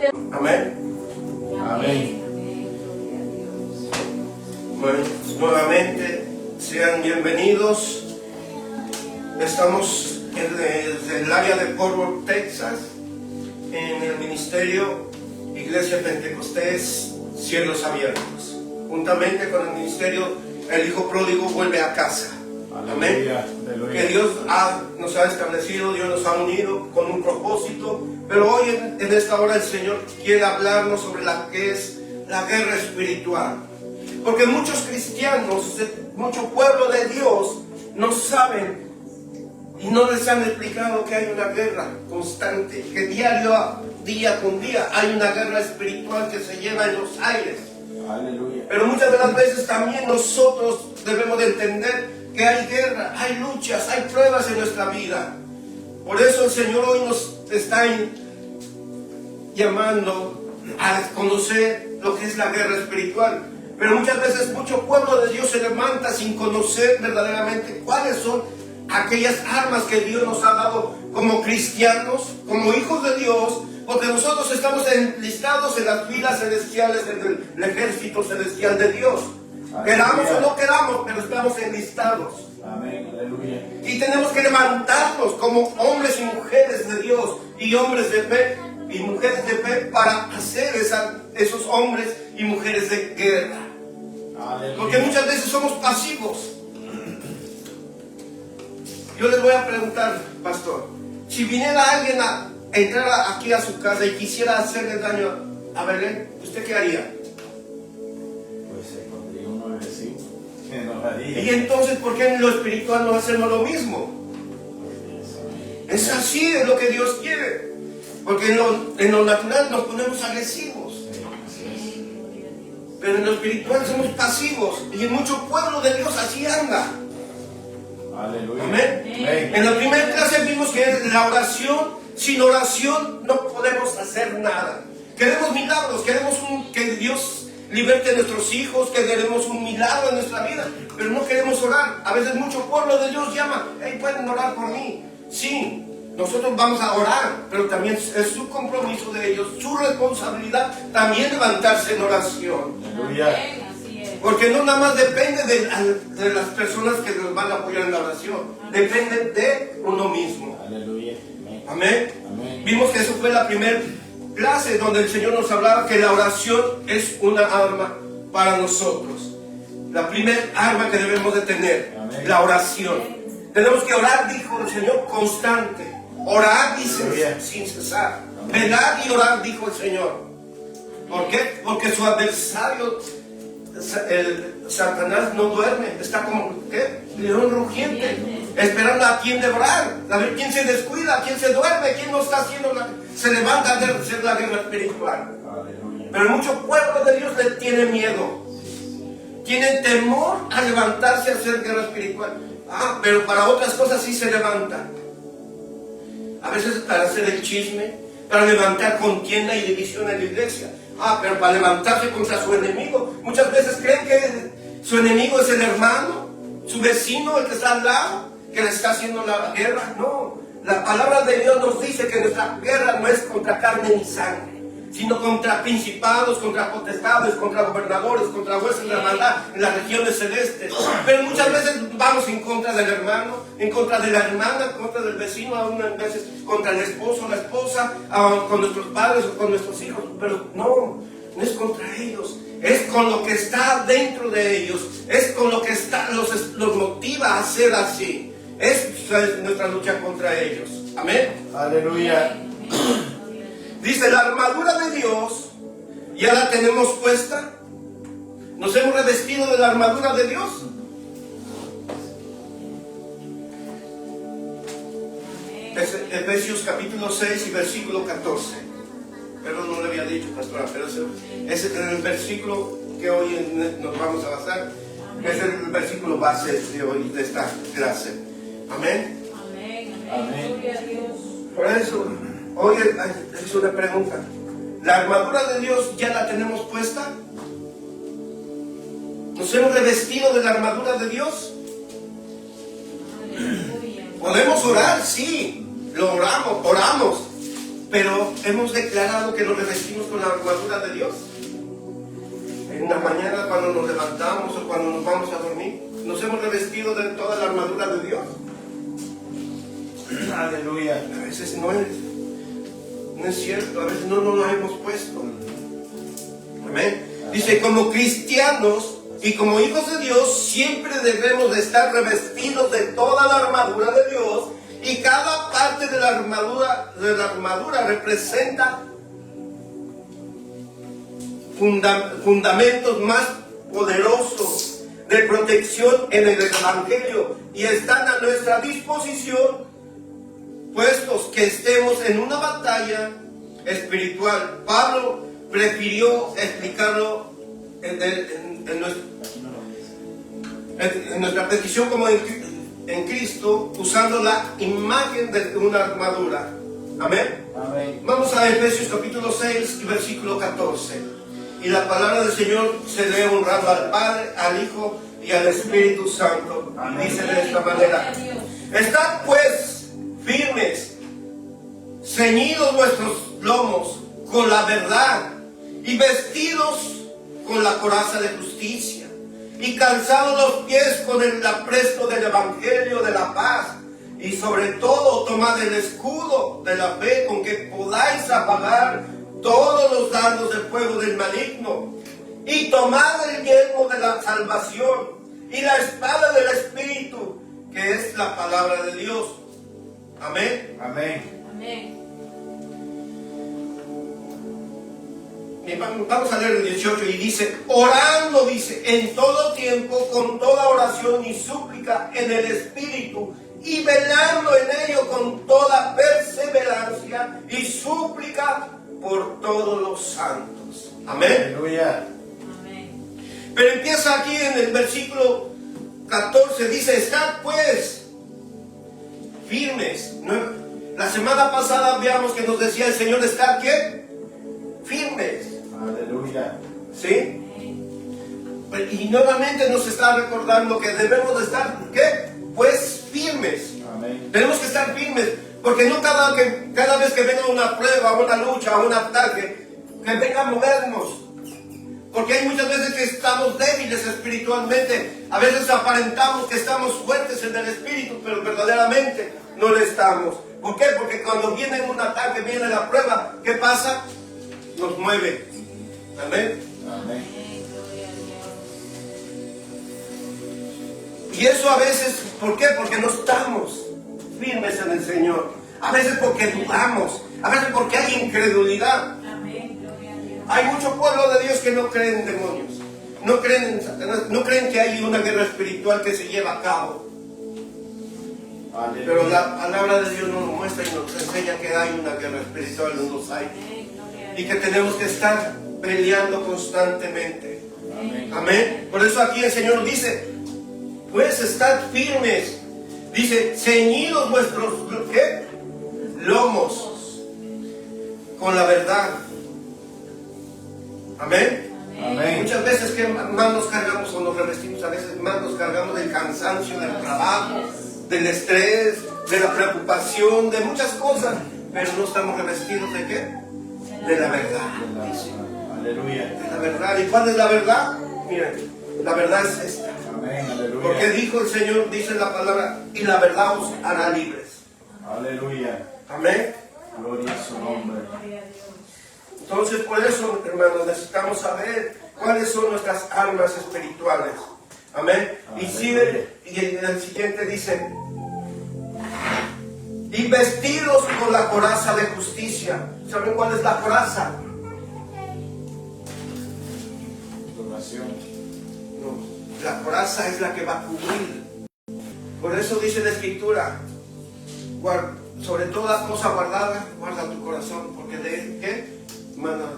Amén. Amén. Bueno, nuevamente sean bienvenidos. Estamos en el área de Fort Worth, Texas, en el ministerio Iglesia Pentecostés Cielos Abiertos, juntamente con el ministerio El Hijo Pródigo Vuelve a Casa. Amén. Aleluya. Que Dios nos ha establecido, Dios nos ha unido con un propósito, pero hoy en esta hora el Señor quiere hablarnos sobre la que es la guerra espiritual, porque muchos cristianos, mucho pueblo de Dios no saben y no les han explicado que hay una guerra constante, que día con día hay una guerra espiritual que se lleva en los aires. Aleluya. Pero muchas de las veces también nosotros debemos de entender que hay guerra, hay luchas, hay pruebas en nuestra vida. Por eso el Señor hoy nos está llamando a conocer lo que es la guerra espiritual. Pero muchas veces mucho pueblo de Dios se levanta sin conocer verdaderamente cuáles son aquellas armas que Dios nos ha dado como cristianos, como hijos de Dios, porque nosotros estamos enlistados en las filas celestiales del ejército celestial de Dios. Queramos o no queramos, pero estamos enlistados. Amén, aleluya. Y tenemos que levantarnos como hombres y mujeres de Dios, y hombres de fe y mujeres de fe, para hacer esos hombres y mujeres de guerra. Aleluya. Porque muchas veces somos pasivos. Yo les voy a preguntar, pastor, si viniera alguien a entrar aquí a su casa y quisiera hacerle daño a Belén, ¿usted qué haría? Y entonces, ¿por qué en lo espiritual no hacemos lo mismo? Es así, es lo que Dios quiere. Porque en lo natural nos ponemos agresivos, pero en lo espiritual somos pasivos. Y en mucho pueblo de Dios así anda. Aleluya. Amén. En la primera clase vimos que la oración, sin oración no podemos hacer nada. Queremos milagros, queremos que Dios liberte a nuestros hijos, que queremos un milagro en nuestra vida, pero no queremos orar. A veces mucho pueblo de Dios llama, hey, pueden orar por mí. Sí, nosotros vamos a orar, pero también es su compromiso de ellos, su responsabilidad también levantarse en oración. Aleluya. Porque no nada más depende de las personas que nos van a apoyar en la oración, depende de uno mismo. Aleluya. Amén. Amén. Vimos que eso fue la primera clase donde el Señor nos hablaba que la oración es una arma para nosotros. La primera arma que debemos de tener, amén, la oración. Tenemos que orar, dijo el Señor, constante. Orar, dice, sin cesar. Velar y orar, dijo el Señor. ¿Por qué? Porque su adversario, el Satanás, no duerme. Está como, ¿qué? León rugiente, esperando a quien devorar. A ver quién se descuida, quién se duerme, quién no está haciendo se levanta a hacer la guerra espiritual. Aleluya. Pero mucho pueblo de Dios le tiene miedo, tiene temor a levantarse a hacer guerra espiritual. Pero para otras cosas sí se levanta. A veces para hacer el chisme, para levantar contienda y división en la iglesia. Pero para levantarse contra su enemigo. Muchas veces creen que su enemigo es el hermano, su vecino, el que está al lado, que le está haciendo la guerra. No. La palabra de Dios nos dice que nuestra guerra no es contra carne ni sangre, sino contra principados, contra potestades, contra gobernadores, contra jueces de la maldad en las regiones celestes. Pero muchas veces vamos en contra del hermano, en contra de la hermana, en contra del vecino, algunas veces contra el esposo, la esposa, con nuestros padres o con nuestros hijos. Pero no es contra ellos, es con lo que está dentro de ellos, es con lo que los motiva a hacer así. Es nuestra lucha contra ellos. Amén. Aleluya. Dice, la armadura de Dios ya la tenemos puesta. Nos hemos revestido de la armadura de Dios. Es Efesios capítulo 6 y versículo 14. Pero no le había dicho, pastora, pero ese es el versículo que hoy nos vamos a basar. Es el versículo base de hoy, de esta clase. Amén. Amén. Amén. Por eso, hoy es una pregunta. ¿La armadura de Dios ya la tenemos puesta? ¿Nos hemos revestido de la armadura de Dios? ¿Podemos orar? Sí, lo oramos. Pero hemos declarado que nos revestimos con la armadura de Dios. En la mañana cuando nos levantamos o cuando nos vamos a dormir, nos hemos revestido de toda la armadura de Dios. Aleluya. A veces no es cierto, a veces no nos lo hemos puesto. Amén. Dice, como cristianos y como hijos de Dios, siempre debemos de estar revestidos de toda la armadura de Dios, y cada parte de la armadura representa fundamentos más poderosos de protección en el Evangelio, y están a nuestra disposición, puestos que estemos en una batalla espiritual. Pablo prefirió explicarlo en nuestra petición como en Cristo, usando la imagen de una armadura. Amén. Amén. Vamos a Efesios capítulo 6 y versículo 14. Y la palabra del Señor se lee honrando al Padre, al Hijo y al Espíritu Santo. Amén. Dice de esta manera: estad pues firmes, ceñidos vuestros lomos con la verdad, y vestidos con la coraza de justicia, y calzados los pies con el apresto del Evangelio de la paz, y sobre todo tomad el escudo de la fe, con que podáis apagar todos los dardos de fuego del maligno, y tomad el yelmo de la salvación y la espada del Espíritu, que es la palabra de Dios. Amén. Amén. Amén. Y vamos a leer el 18 y dice: orando, dice, en todo tiempo, con toda oración y súplica en el Espíritu, y velando en ello con toda perseverancia y súplica por todos los santos. Amén. Aleluya. Amén. Pero empieza aquí en el versículo 14, dice: estad pues firmes. La semana pasada veamos que nos decía el Señor: estad ¿qué? Firmes. Aleluya. ¿Sí? Y nuevamente nos está recordando que debemos de estar ¿qué? Pues firmes. Amén. Tenemos que estar firmes, porque no cada vez que venga una prueba, una lucha, un ataque, que venga a movernos. Porque hay muchas veces que estamos débiles espiritualmente. A veces aparentamos que estamos fuertes en el espíritu, pero verdaderamente no lo estamos. ¿Por qué? Porque cuando viene un ataque, viene la prueba, ¿qué pasa? Nos mueve. Amén. Amén. Gloria a Dios. Y eso a veces, ¿por qué? Porque no estamos firmes en el Señor. A veces porque dudamos. A veces porque hay incredulidad. Amén. Gloria a Dios. Hay mucho pueblo de Dios que no creen en demonios. No creen en Satanás. No creen que hay una guerra espiritual que se lleva a cabo. Aleluya. Pero la palabra de Dios nos muestra y nos enseña que hay una guerra espiritual, no los hay. Amén. Gloria a Y Dios. que tenemos que estar peleando constantemente. Amén. Amén. Por eso aquí el Señor dice: pues estad firmes. Dice: ceñidos vuestros ¿qué? Lomos con la verdad. Amén. Amén. Muchas veces que más nos cargamos o nos revestimos, a veces más nos cargamos del cansancio, del trabajo, del estrés, de la preocupación, de muchas cosas, pero no estamos revestidos de ¿qué? De la verdad. Aleluya. De la verdad. ¿Y cuál es la verdad? Miren, la verdad es esta. Amén. Aleluya. Porque dijo el Señor, dice la palabra: y la verdad os hará libres. Aleluya. Amén. Gloria a su nombre. Gloria a Dios. Entonces, por eso, hermanos, necesitamos saber cuáles son nuestras armas espirituales. Amén. Y sigue, y en el siguiente dice: y vestidos con la coraza de justicia. ¿Saben cuál es la coraza? Oración. No, la coraza es la que va a cubrir. Por eso dice la Escritura: sobre toda cosa guardada, guarda tu corazón, porque de él, ¿qué? Manda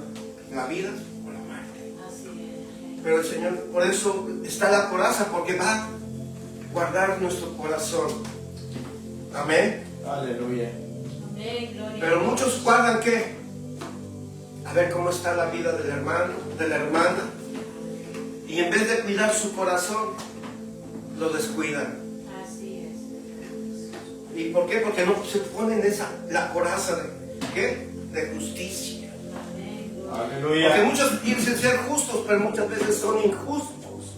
la vida o la muerte. Así es. Pero el Señor, por eso está la coraza, porque va a guardar nuestro corazón. Amén. Aleluya. Amén. Gloria a Pero Dios. muchos guardan ¿qué? A ver cómo está la vida del hermano, de la hermana. Y en vez de cuidar su corazón, lo descuidan. Así es. ¿Y por qué? Porque no se ponen la coraza de ¿qué? de justicia. Porque Aleluya. muchos dicen ser justos, pero muchas veces son injustos.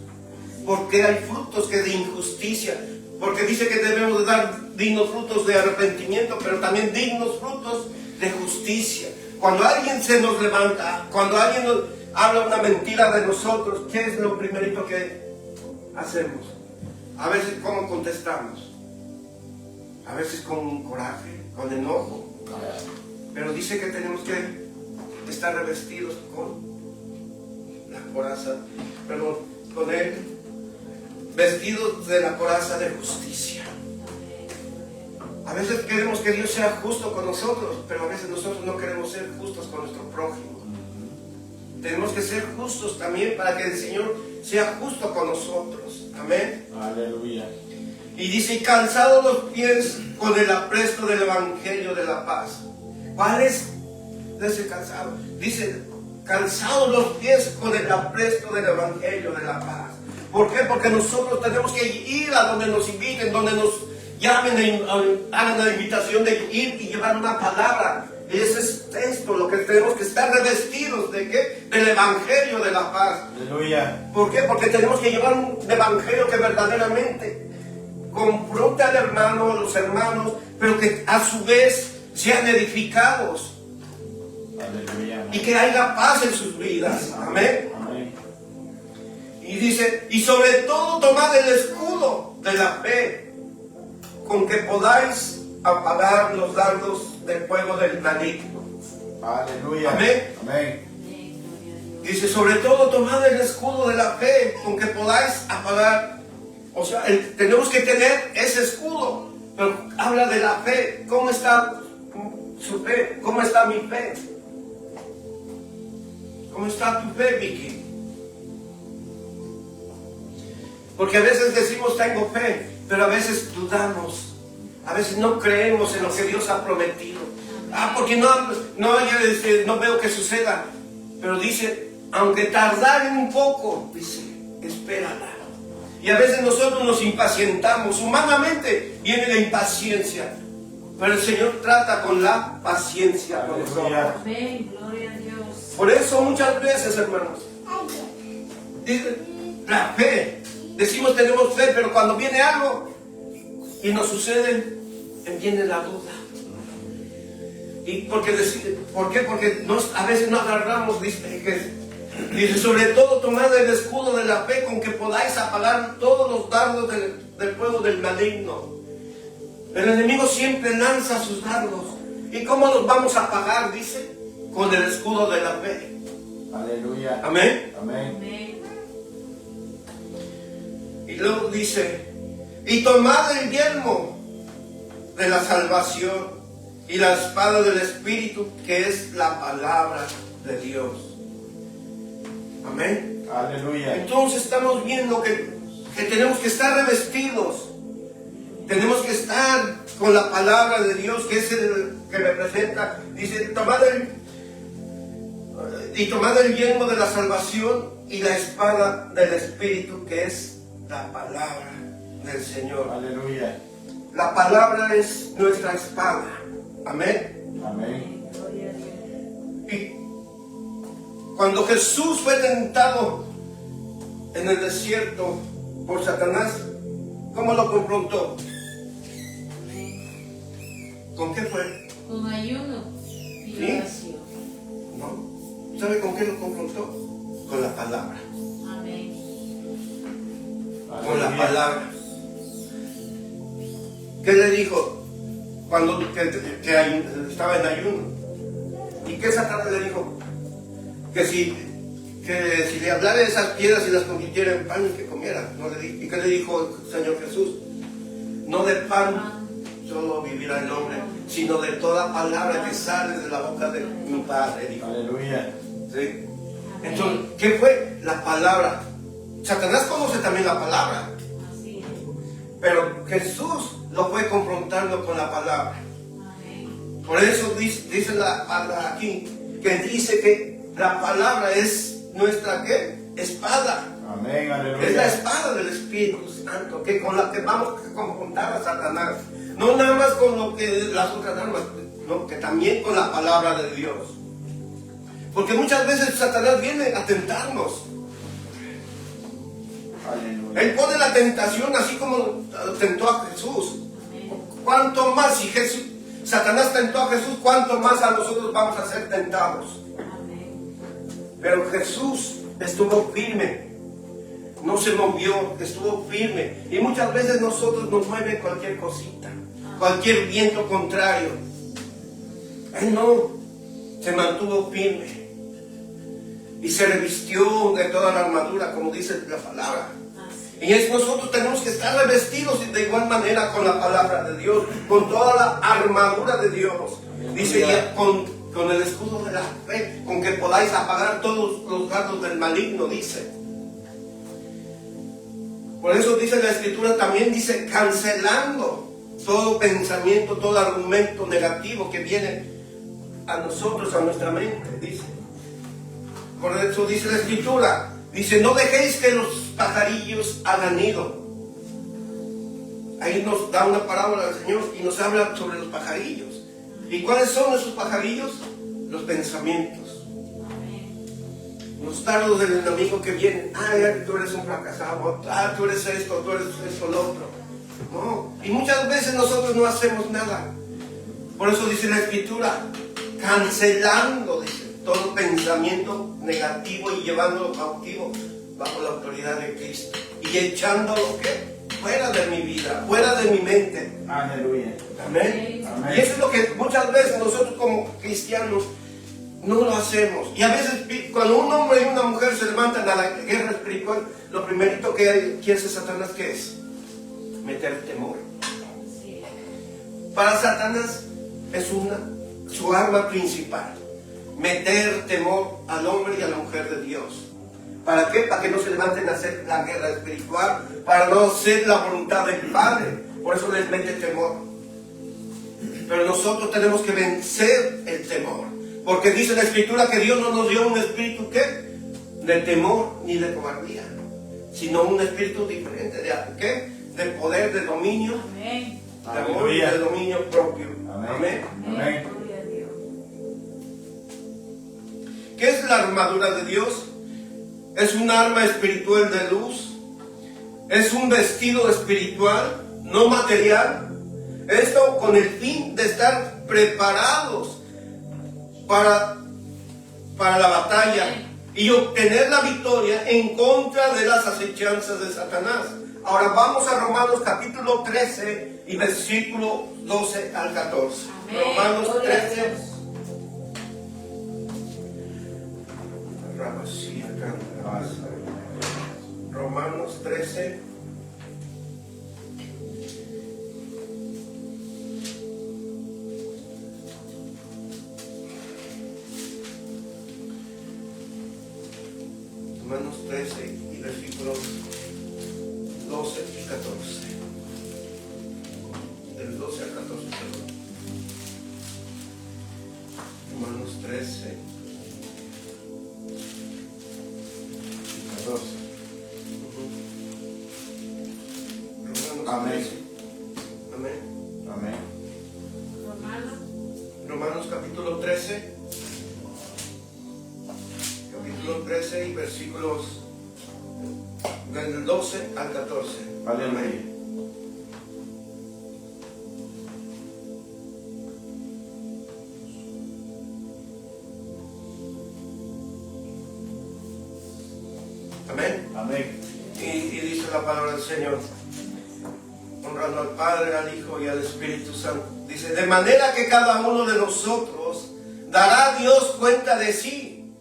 Porque hay frutos que de injusticia. Porque dice que debemos de dar dignos frutos de arrepentimiento, pero también dignos frutos de justicia. Cuando alguien se nos levanta, cuando alguien nos habla una mentira de nosotros, ¿qué es lo primerito que hacemos? A veces, ¿cómo contestamos? A veces con coraje, con enojo. Pero dice que tenemos que estar revestidos con la coraza, perdón, con él, vestidos de la coraza de justicia. A veces queremos que Dios sea justo con nosotros, pero a veces nosotros no queremos ser justos con nuestro prójimo. Tenemos que ser justos también para que el Señor sea justo con nosotros. Amén. Aleluya. Y dice, calzados los pies con el apresto del Evangelio de la paz. ¿Cuál es ese calzado? Dice, calzados los pies con el apresto del Evangelio de la paz. ¿Por qué? Porque nosotros tenemos que ir a donde nos inviten, donde nos llamen, hagan la invitación de ir y llevar una palabra. Y ese es esto, lo que tenemos que estar revestidos de ¿qué? Del Evangelio de la paz. Aleluya. ¿Por qué? Porque tenemos que llevar un Evangelio que verdaderamente confronte al hermano, a los hermanos, pero que a su vez sean edificados. Aleluya. Y que haya paz en sus vidas. Amén. Amén. Y dice, y sobre todo tomad el escudo de la fe, con que podáis apagar los dardos del fuego del maligno. Aleluya. Amén. Amén. Dice, sobre todo tomad el escudo de la fe, con que podáis apagar. O sea, tenemos que tener ese escudo. Pero habla de la fe. ¿Cómo está su fe? ¿Cómo está mi fe? ¿Cómo está tu fe, Vicky? Porque a veces decimos tengo fe, pero a veces dudamos. A veces no creemos en lo que Dios ha prometido. Porque no veo que suceda. Pero dice, aunque tardare un poco, dice, espérala. Y a veces nosotros nos impacientamos. Humanamente viene la impaciencia. Pero el Señor trata con la paciencia con nosotros. Amén, gloria a Dios. Por eso muchas veces, hermanos, dice, la fe. Decimos tenemos fe, pero cuando viene algo y nos sucede, viene la duda. ¿Y por qué? Porque a veces no agarramos, dice, sobre todo tomad el escudo de la fe, con que podáis apagar todos los dardos del fuego del maligno. El enemigo siempre lanza sus dardos. ¿Y cómo los vamos a apagar? Dice, con el escudo de la fe. Aleluya. Amén. Amén. Amén. Y luego dice, y tomad el yelmo de la salvación y la espada del Espíritu, que es la palabra de Dios. Amén. Aleluya. Entonces estamos viendo que tenemos que estar revestidos. Tenemos que estar con la palabra de Dios, que es el que representa. Dice, tomad el yelmo de la salvación y la espada del Espíritu, que es la palabra del Señor. Aleluya. La palabra es nuestra espada. Amén. Amén. Gloria a Dios. Y cuando Jesús fue tentado en el desierto por Satanás, ¿cómo lo confrontó? ¿Con qué fue? Con ayuno y ¿Sí? oración. ¿No? ¿Sabe con qué lo confrontó? Con la palabra. Amén. Con la palabra. ¿Qué le dijo cuando que estaba en ayuno? ¿Y qué Satanás le dijo? Que si le hablara de esas piedras y las convirtiera en pan y que comiera. No le dijo. ¿Y qué le dijo el Señor Jesús? No de pan solo vivirá el hombre, sino de toda palabra que sale de la boca de mi Padre, dijo. Aleluya. ¿Sí? Entonces, ¿qué fue? La palabra. Satanás conoce también la palabra, Así es. pero Jesús lo fue confrontando con la palabra. Amén. Por eso dice la palabra aquí, que dice que la palabra es nuestra ¿qué? Espada. Amén. Es la Aleluya. espada del Espíritu Santo, que con la que vamos a confrontar a Satanás. No nada más con lo que las otras armas. ¿no? Que también con la palabra de Dios. Porque muchas veces Satanás viene a tentarnos. Aleluya. Él pone la tentación así como tentó a Jesús. Cuanto más, si Satanás tentó a Jesús, cuanto más a nosotros vamos a ser tentados. Amén. Pero Jesús estuvo firme, no se movió, estuvo firme. Y muchas veces nosotros nos mueve cualquier cosita, cualquier viento contrario. Él no, se mantuvo firme y se revistió de toda la armadura, como dice la palabra. Y es nosotros tenemos que estar revestidos de igual manera con la palabra de Dios, con toda la armadura de Dios. Dice ya, con el escudo de la fe, con que podáis apagar todos los dardos del maligno, dice. Por eso dice la Escritura, también dice, cancelando todo pensamiento, todo argumento negativo que viene a nosotros, a nuestra mente, dice. Por eso dice la Escritura, dice, no dejéis que los pajarillos hagan nido. Ahí nos da una parábola del Señor y nos habla sobre los pajarillos. ¿Y cuáles son esos pajarillos? Los pensamientos. Los dardos del enemigo que vienen. Ay, tú eres un fracasado. Tú eres esto, tú eres esto, lo otro. No. Y muchas veces nosotros no hacemos nada. Por eso dice la Escritura, cancelando, dice, todo pensamiento negativo y llevándolo cautivo bajo la autoridad de Cristo. Y echándolo, ¿qué? Fuera de mi vida, fuera de mi mente. Aleluya. Amén. Amén. Y eso es lo que muchas veces nosotros como cristianos no lo hacemos. Y a veces cuando un hombre y una mujer se levantan a la guerra espiritual, lo primerito que quiere hacer Satanás, ¿qué es? Meter temor. Para Satanás es su arma principal. Meter temor al hombre y a la mujer de Dios. ¿Para qué? Para que no se levanten a hacer la guerra espiritual, para no hacer la voluntad del Padre. Por eso les mete temor. Pero nosotros tenemos que vencer el temor. Porque dice la Escritura que Dios no nos dio un espíritu, ¿qué? De temor ni de cobardía, sino un espíritu diferente. ¿De qué? De poder, de dominio, Amén. de amor y de dominio propio. Amén. Amén. Amén. Gloria a Dios. ¿Qué es la armadura de Dios? Es un arma espiritual de luz. Es un vestido espiritual, no material. Esto con el fin de estar preparados para la batalla y obtener la victoria en contra de las acechanzas de Satanás. Ahora vamos a Romanos capítulo 13 y versículo 12 al 14. Amén. Romanos Gloria a 13. Dios. Romanos 13. Romanos 13 y versículos 12 y 14. Del 12 al 14, perdón. Romanos 13. 12. Romanos Amén. 13. Amén. Amén. Romanos. Romanos capítulo 13. Capítulo 13 y versículos del 12 al 14. Aleluya. Amén. Amén. Y dice la palabra del Señor, honrando al Padre, al Hijo y al Espíritu Santo. Dice, de manera que cada uno de nosotros dará a Dios cuenta de sí.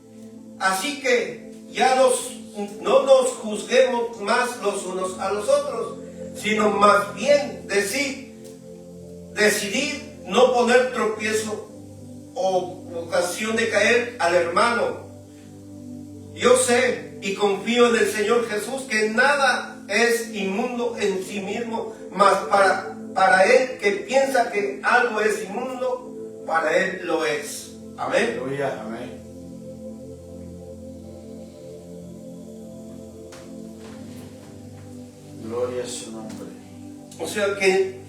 Así que ya no nos juzguemos más los unos a los otros, sino más bien decidir no poner tropiezo o ocasión de caer al hermano. Yo sé y confío en el Señor Jesús que nada es inmundo en sí mismo, mas para él que piensa que algo es inmundo, para él lo es. Amén. Aleluya. Amén. Gloria a su nombre. O sea que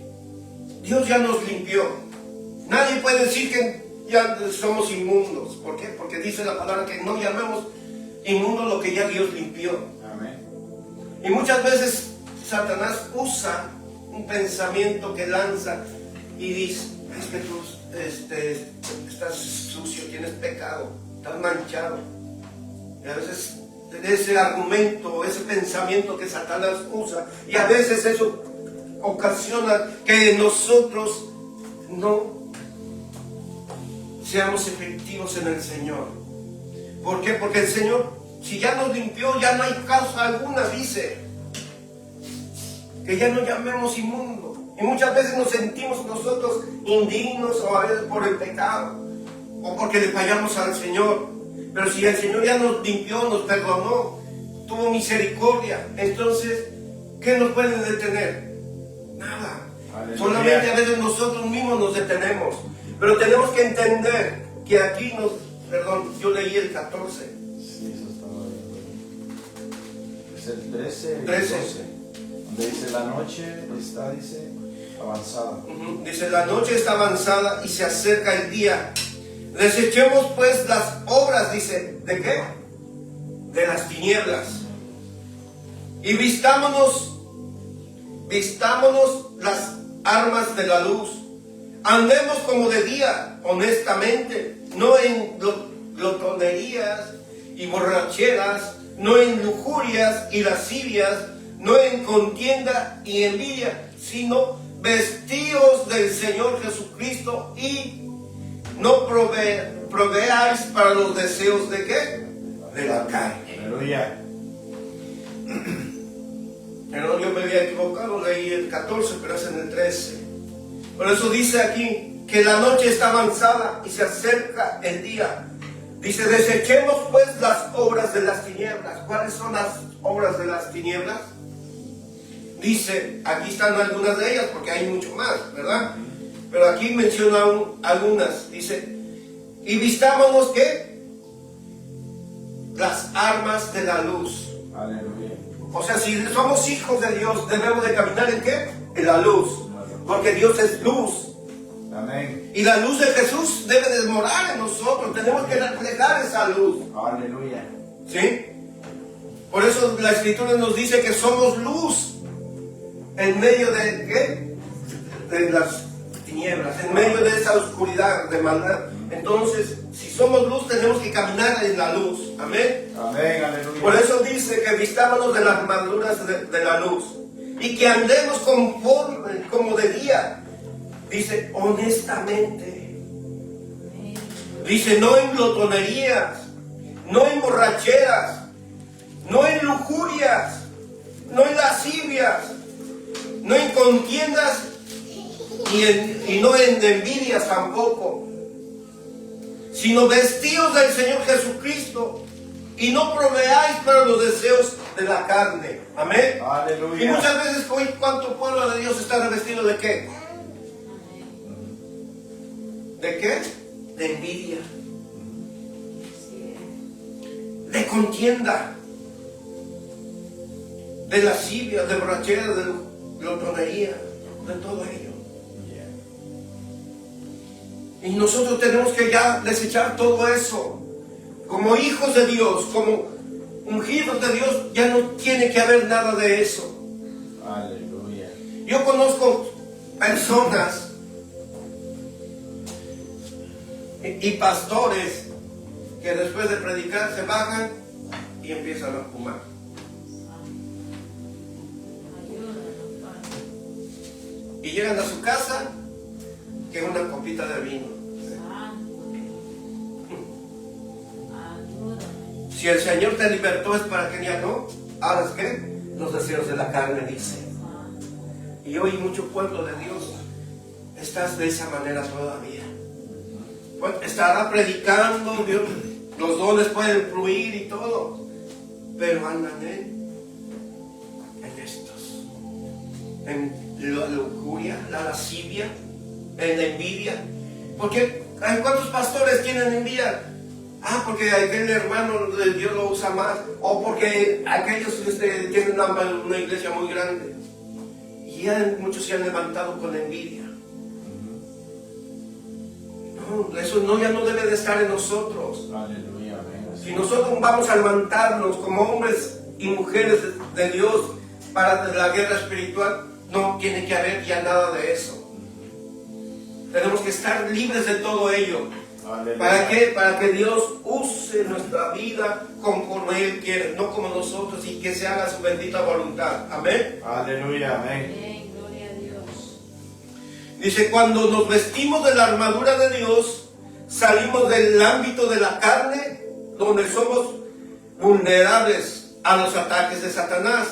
Dios ya nos limpió. Nadie puede decir que ya somos inmundos. ¿Por qué? Porque dice la palabra que no llamemos inmundo lo que ya Dios limpió. Amén. Y muchas veces Satanás usa un pensamiento que lanza y dice: es que tú estás sucio, tienes pecado, estás manchado. Y a veces ese argumento, ese pensamiento que Satanás usa, y a veces eso ocasiona que nosotros no seamos efectivos en el Señor. ¿Por qué? Porque el Señor, si ya nos limpió, ya no hay causa alguna, dice que ya no llamemos inmundo. Y muchas veces nos sentimos nosotros indignos, o a veces por el pecado, o porque le fallamos al Señor. Pero si el Señor ya nos limpió, nos perdonó, tuvo misericordia, entonces, ¿qué nos puede detener? Nada. Aleluya. Solamente a veces nosotros mismos nos detenemos. Pero tenemos que entender que aquí yo leí el 14. Sí, eso estaba bien. Es el 13. 13. Donde dice: la noche está, dice, avanzada. Dice: la noche está avanzada y se acerca el día. Desechemos pues las obras, dice, ¿de qué? De las tinieblas. Y vistámonos las armas de la luz. Andemos como de día, honestamente, no en glotonerías y borracheras, no en lujurias y lascivias, no en contienda y envidia, sino vestidos del Señor Jesucristo y no proveáis para los deseos de ¿qué? De la carne. Aleluya. Pero yo me había equivocado, leí el 14, pero es en el 13. Por eso dice aquí que la noche está avanzada y se acerca el día. Dice: desechemos pues las obras de las tinieblas. ¿Cuáles son las obras de las tinieblas? Dice, aquí están algunas de ellas, porque hay mucho más, ¿verdad? Pero aquí menciona algunas. Dice: y vistámonos ¿qué? Las armas de la luz. Aleluya. O sea, si somos hijos de Dios, debemos de caminar ¿en qué? En la luz. Porque Dios es luz. Amén. Y la luz de Jesús debe de morar en nosotros. Tenemos que reflejar esa luz. Aleluya. ¿Sí? Por eso la Escritura nos dice que somos luz en medio de ¿qué? De las tinieblas, en medio de esa oscuridad, de maldad. Entonces, si somos luz, tenemos que caminar en la luz. Amén. Amén, aleluya. Por eso dice que vistámonos de las armaduras de la luz y que andemos conforme, como de día. Dice: honestamente. Dice: no en glotonerías, no en borracheras, no en lujurias, no en lascivias, no en contiendas y no en envidias tampoco, sino vestidos del Señor Jesucristo y no proveáis para los deseos de la carne. Amén. Aleluya. Y muchas veces hoy, ¿cuánto pueblo de Dios está revestido de qué? ¿De qué? De envidia, de contienda, de lascivia, de borrachera, de glotonería, de todo ello. Y nosotros tenemos que ya desechar todo eso. Como hijos de Dios, como ungidos de Dios, ya no tiene que haber nada de eso. Aleluya. Yo conozco personas y pastores que después de predicar se bajan y empiezan a fumar. Y llegan a su casa que una copita de vino. Si el Señor te libertó es para que ya no hagas ¿qué? Los deseos de la carne, dice. Y hoy mucho pueblo de Dios estás de esa manera todavía. Pues estará predicando, Dios, los dones pueden fluir y todo, pero andan en estos, en la lujuria, la lascivia, en la envidia. Porque ¿cuántos pastores tienen envidia? Porque aquel hermano de Dios lo usa más, o porque aquellos tienen una iglesia muy grande. Y ya muchos se han levantado con envidia. No, eso no, ya no debe de estar en nosotros. Aleluya, amén. Si nosotros vamos a levantarnos como hombres y mujeres de Dios para la guerra espiritual, no tiene que haber ya nada de eso. Tenemos que estar libres de todo ello. Aleluya. ¿Para qué? Para que Dios use nuestra vida conforme Él quiere, no como nosotros, y que se haga su bendita voluntad. Amén. Aleluya, amén. Amén. Gloria a Dios. Dice, cuando nos vestimos de la armadura de Dios, salimos del ámbito de la carne, donde somos vulnerables a los ataques de Satanás.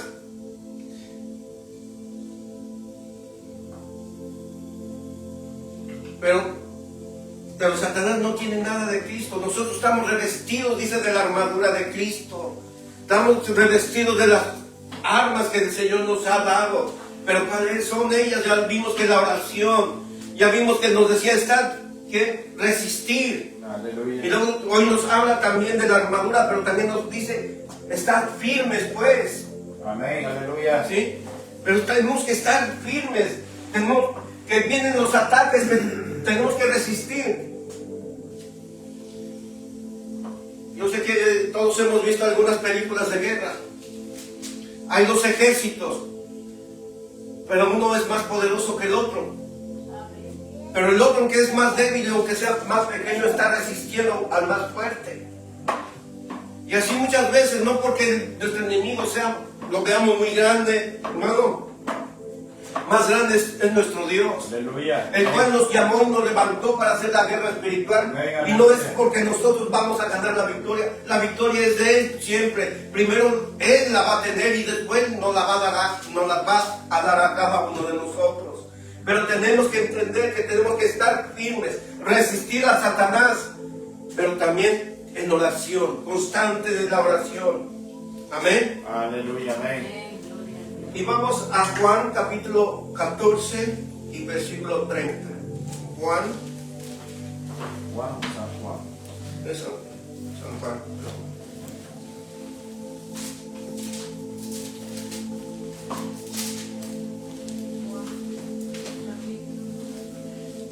Pero Satanás no tiene nada de Cristo. Nosotros estamos revestidos, dice, de la armadura de Cristo. Estamos revestidos de las armas que el Señor nos ha dado. Pero ¿cuáles son ellas? Ya vimos que la oración, ya vimos que nos decía estar, que resistir. Aleluya. Y luego hoy nos habla también de la armadura, pero también nos dice estar firmes, pues. Amén, aleluya. ¿Sí? Pero tenemos que estar firmes. Tenemos que vienen los ataques, tenemos que resistir. Yo sé que todos hemos visto algunas películas de guerra. Hay dos ejércitos, pero uno es más poderoso que el otro. Pero el otro, que es más débil o que sea más pequeño, está resistiendo al más fuerte. Y así muchas veces, no porque nuestro enemigo sea, lo veamos muy grande, hermano, más grande es nuestro Dios. Aleluya. El cual nos llamó y nos levantó para hacer la guerra espiritual. Venga, y no es porque nosotros vamos a ganar la victoria es de Él siempre. Primero Él la va a tener y después nos la va a dar a cada uno de nosotros. Pero tenemos que entender que tenemos que estar firmes, resistir a Satanás, pero también en oración, constante de la oración. Amén. Aleluya, amén. Amén. Gloria a Dios. Y vamos a Juan capítulo 14 y versículo 30. Juan, San Juan. eso, San Juan.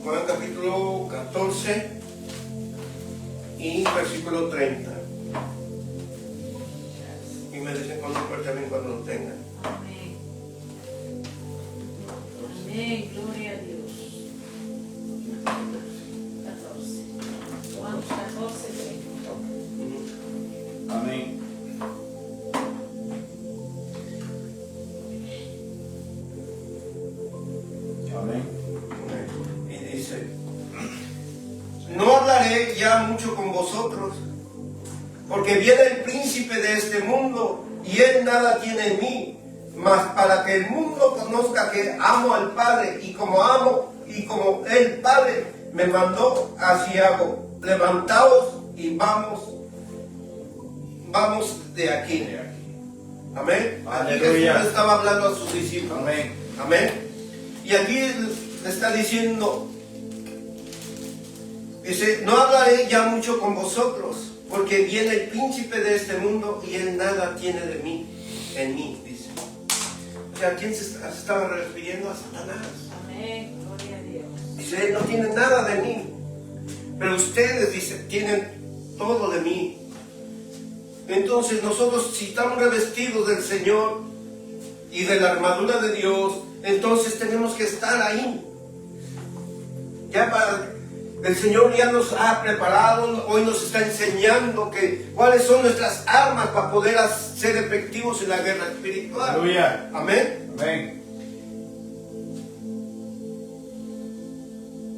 Juan capítulo 14 y versículo 30. Y me dicen también cuando lo tengan. Amén. Amén. Gloria a Dios. 14. Juan 14, 30. Amén. Amén. Y dice, no hablaré ya mucho con vosotros, porque viene el príncipe de este mundo, y él nada tiene en mí, mas para que el mundo conozca que amo al Padre, y como el Padre me mandó, así hago. Levantaos y vamos de aquí. Amén. Aquí Aleluya. Jesús estaba hablando a sus discípulos. Amén. Amén. Y aquí le está diciendo, dice, no hablaré ya mucho con vosotros, porque viene el príncipe de este mundo y él nada tiene de mí, en mí, dice. O sea, ¿a quién se estaba refiriendo? A Satanás. Amén. Gloria a Dios. Dice, él no tiene nada de mí, pero ustedes, dice, tienen todo de mí. Entonces nosotros, si estamos revestidos del Señor y de la armadura de Dios, entonces tenemos que estar ahí. El Señor ya nos ha preparado, hoy nos está enseñando cuáles son nuestras armas para poder ser efectivos en la guerra espiritual. Aleluya. Amén. Amén.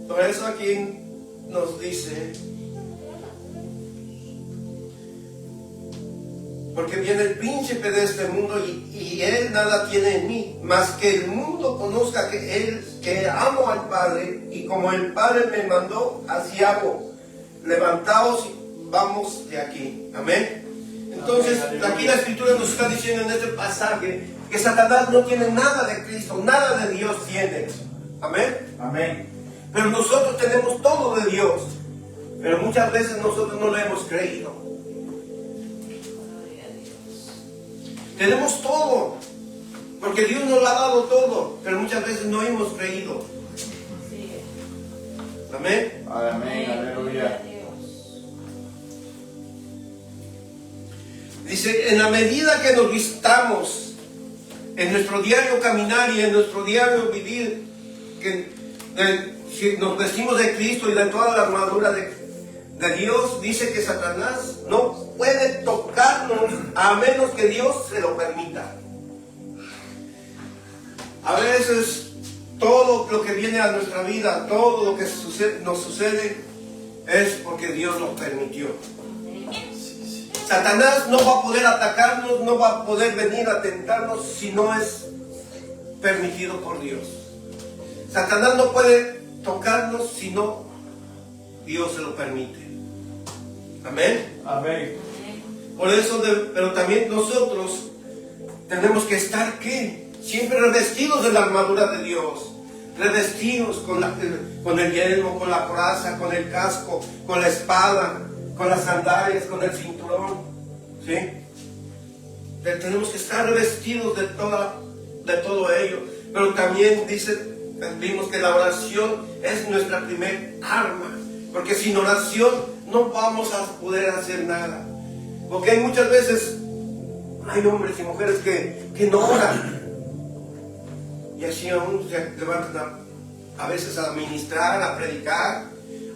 Por eso aquí nos dice, porque viene el príncipe de este mundo y él nada tiene en mí, más que el mundo conozca que amo al Padre, y como el Padre me mandó, así hago. Levantaos y vamos de aquí. Amén. Entonces, Amén, aquí la Escritura nos está diciendo en este pasaje que Satanás no tiene nada de Cristo, nada de Dios tiene. Amén. Amén. Pero nosotros tenemos todo de Dios, pero muchas veces nosotros no lo hemos creído. Gloria a Dios. Tenemos todo, porque Dios nos lo ha dado todo, pero muchas veces no hemos creído. Así es. Amén. Amén. Dice, en la medida que nos vistamos en nuestro diario caminar y en nuestro diario vivir, si nos vestimos de Cristo y de toda la armadura de Dios, dice que Satanás no puede tocarnos a menos que Dios se lo permita. A veces todo lo que viene a nuestra vida, todo lo que nos sucede es porque Dios nos permitió. Satanás no va a poder atacarnos, no va a poder venir a tentarnos si no es permitido por Dios. Satanás no puede tocarnos si no Dios se lo permite. Amén. Amén. Por eso, pero también nosotros tenemos que estar, ¿qué? Siempre revestidos de la armadura de Dios. Revestidos con el yelmo, con la coraza, con el casco, con la espada, con las sandalias, con el cinturón. ¿Sí? Tenemos que estar revestidos de todo ello. Pero también vimos que la oración es nuestra primer arma. Porque sin oración no vamos a poder hacer nada. Porque hay muchas veces, hay hombres y mujeres que no oran. Y así aún se levantan a veces a ministrar, a predicar.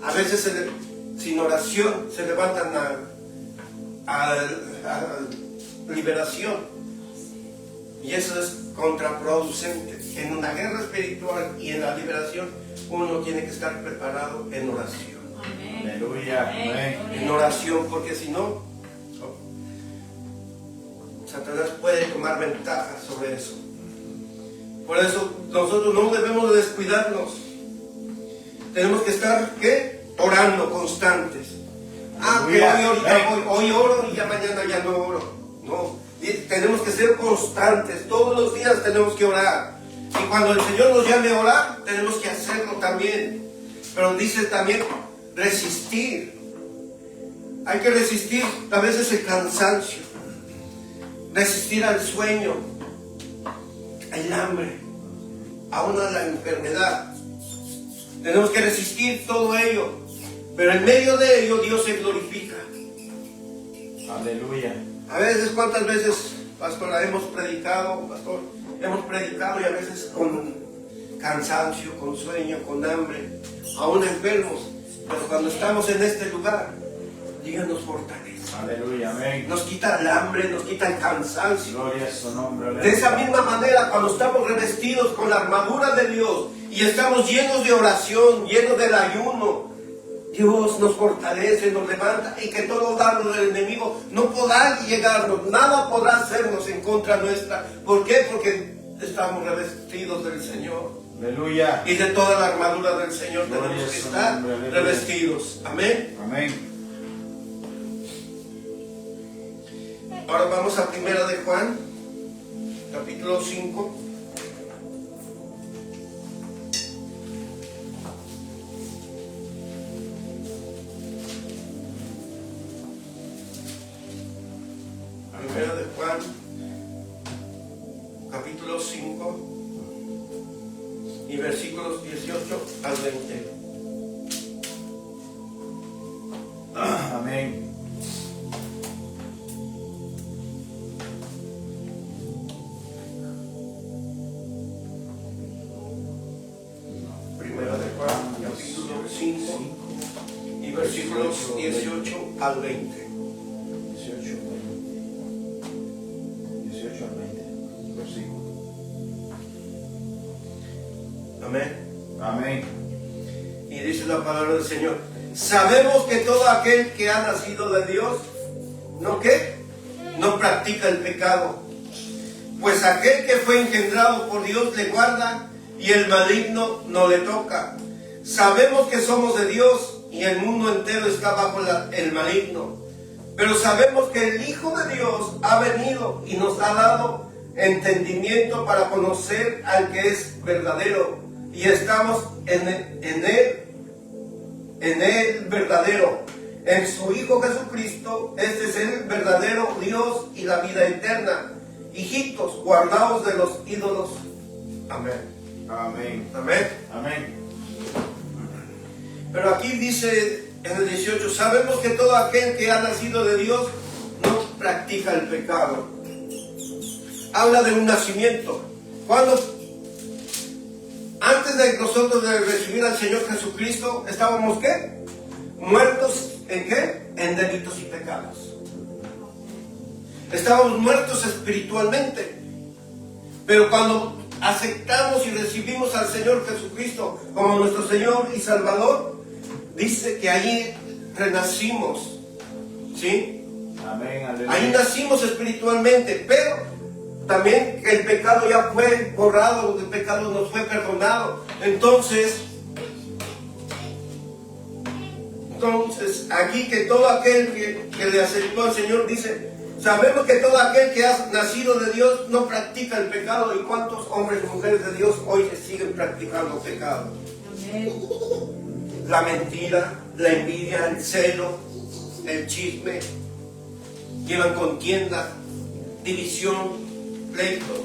A veces sin oración se levantan a liberación. Y eso es contraproducente. En una guerra espiritual y en la liberación uno tiene que estar preparado en oración. Amén. Aleluya. Amén. En oración, porque si no, Satanás puede tomar ventaja sobre eso. Por eso nosotros no debemos de descuidarnos. Tenemos que estar, ¿qué? Orando constantes. Hoy oro y ya mañana ya no oro. No, tenemos que ser constantes. Todos los días tenemos que orar. Y cuando el Señor nos llame a orar, tenemos que hacerlo también. Pero dice también resistir. Hay que resistir a veces el cansancio, resistir al sueño, el hambre, aún a la enfermedad. Tenemos que resistir todo ello, pero en medio de ello Dios se glorifica. Aleluya. A veces, ¿cuántas veces, pastor, hemos predicado, y a veces con cansancio, con sueño, con hambre, aún enfermos? Pero cuando estamos en este lugar, Dios nos fortalece. Aleluya, amén. Nos quita el hambre, nos quita el cansancio. Gloria a su nombre. De esa misma manera, cuando estamos revestidos con la armadura de Dios y estamos llenos de oración, llenos del ayuno, Dios nos fortalece, nos levanta, y que todo dardo del enemigo no podrá llegarnos, nada podrá hacernos en contra nuestra. ¿Por qué? Porque estamos revestidos del Señor. Aleluya. Y de toda la armadura del Señor Gloria tenemos a que su estar nombre, aleluya. revestidos. Amén. Amén. Ahora vamos a 1 de Juan, capítulo 5. Primera de Juan, capítulo 5 y versículos 18 al 20. Amén. Primera de Juan, capítulo 5 y versículos 18 al 20. 18 al 20 versículos. Amén. Amén. Y dice la palabra del Señor: sabemos que todo aquel que ha nacido de Dios, ¿no qué? No practica el pecado. Pues aquel que fue engendrado por Dios le guarda y el maligno no le toca. Sabemos que somos de Dios y el mundo entero está bajo el maligno. Pero sabemos que el Hijo de Dios ha venido y nos ha dado entendimiento para conocer al que es verdadero. Y estamos en el verdadero, en su Hijo Jesucristo. Este es el verdadero Dios y la vida eterna. Hijitos, guardaos de los ídolos. Amén. Amén. Amén. Amén. Pero aquí dice en el 18: sabemos que todo aquel que ha nacido de Dios practica el pecado. Habla de un nacimiento. Cuando antes de nosotros de recibir al Señor Jesucristo, estábamos ¿qué? Muertos ¿en qué? En delitos y pecados. Estábamos muertos espiritualmente. Pero cuando aceptamos y recibimos al Señor Jesucristo como nuestro Señor y Salvador, dice que allí renacimos. ¿Sí? Amén, aleluya. Ahí nacimos espiritualmente, pero también el pecado ya fue borrado, el pecado nos fue perdonado. Entonces aquí que todo aquel que le aceptó al Señor dice, sabemos que todo aquel que ha nacido de Dios no practica el pecado. ¿Y cuántos hombres y mujeres de Dios hoy siguen practicando pecado? Amén. La mentira, la envidia, el celo, el chisme, llevan contienda, división, pleitos,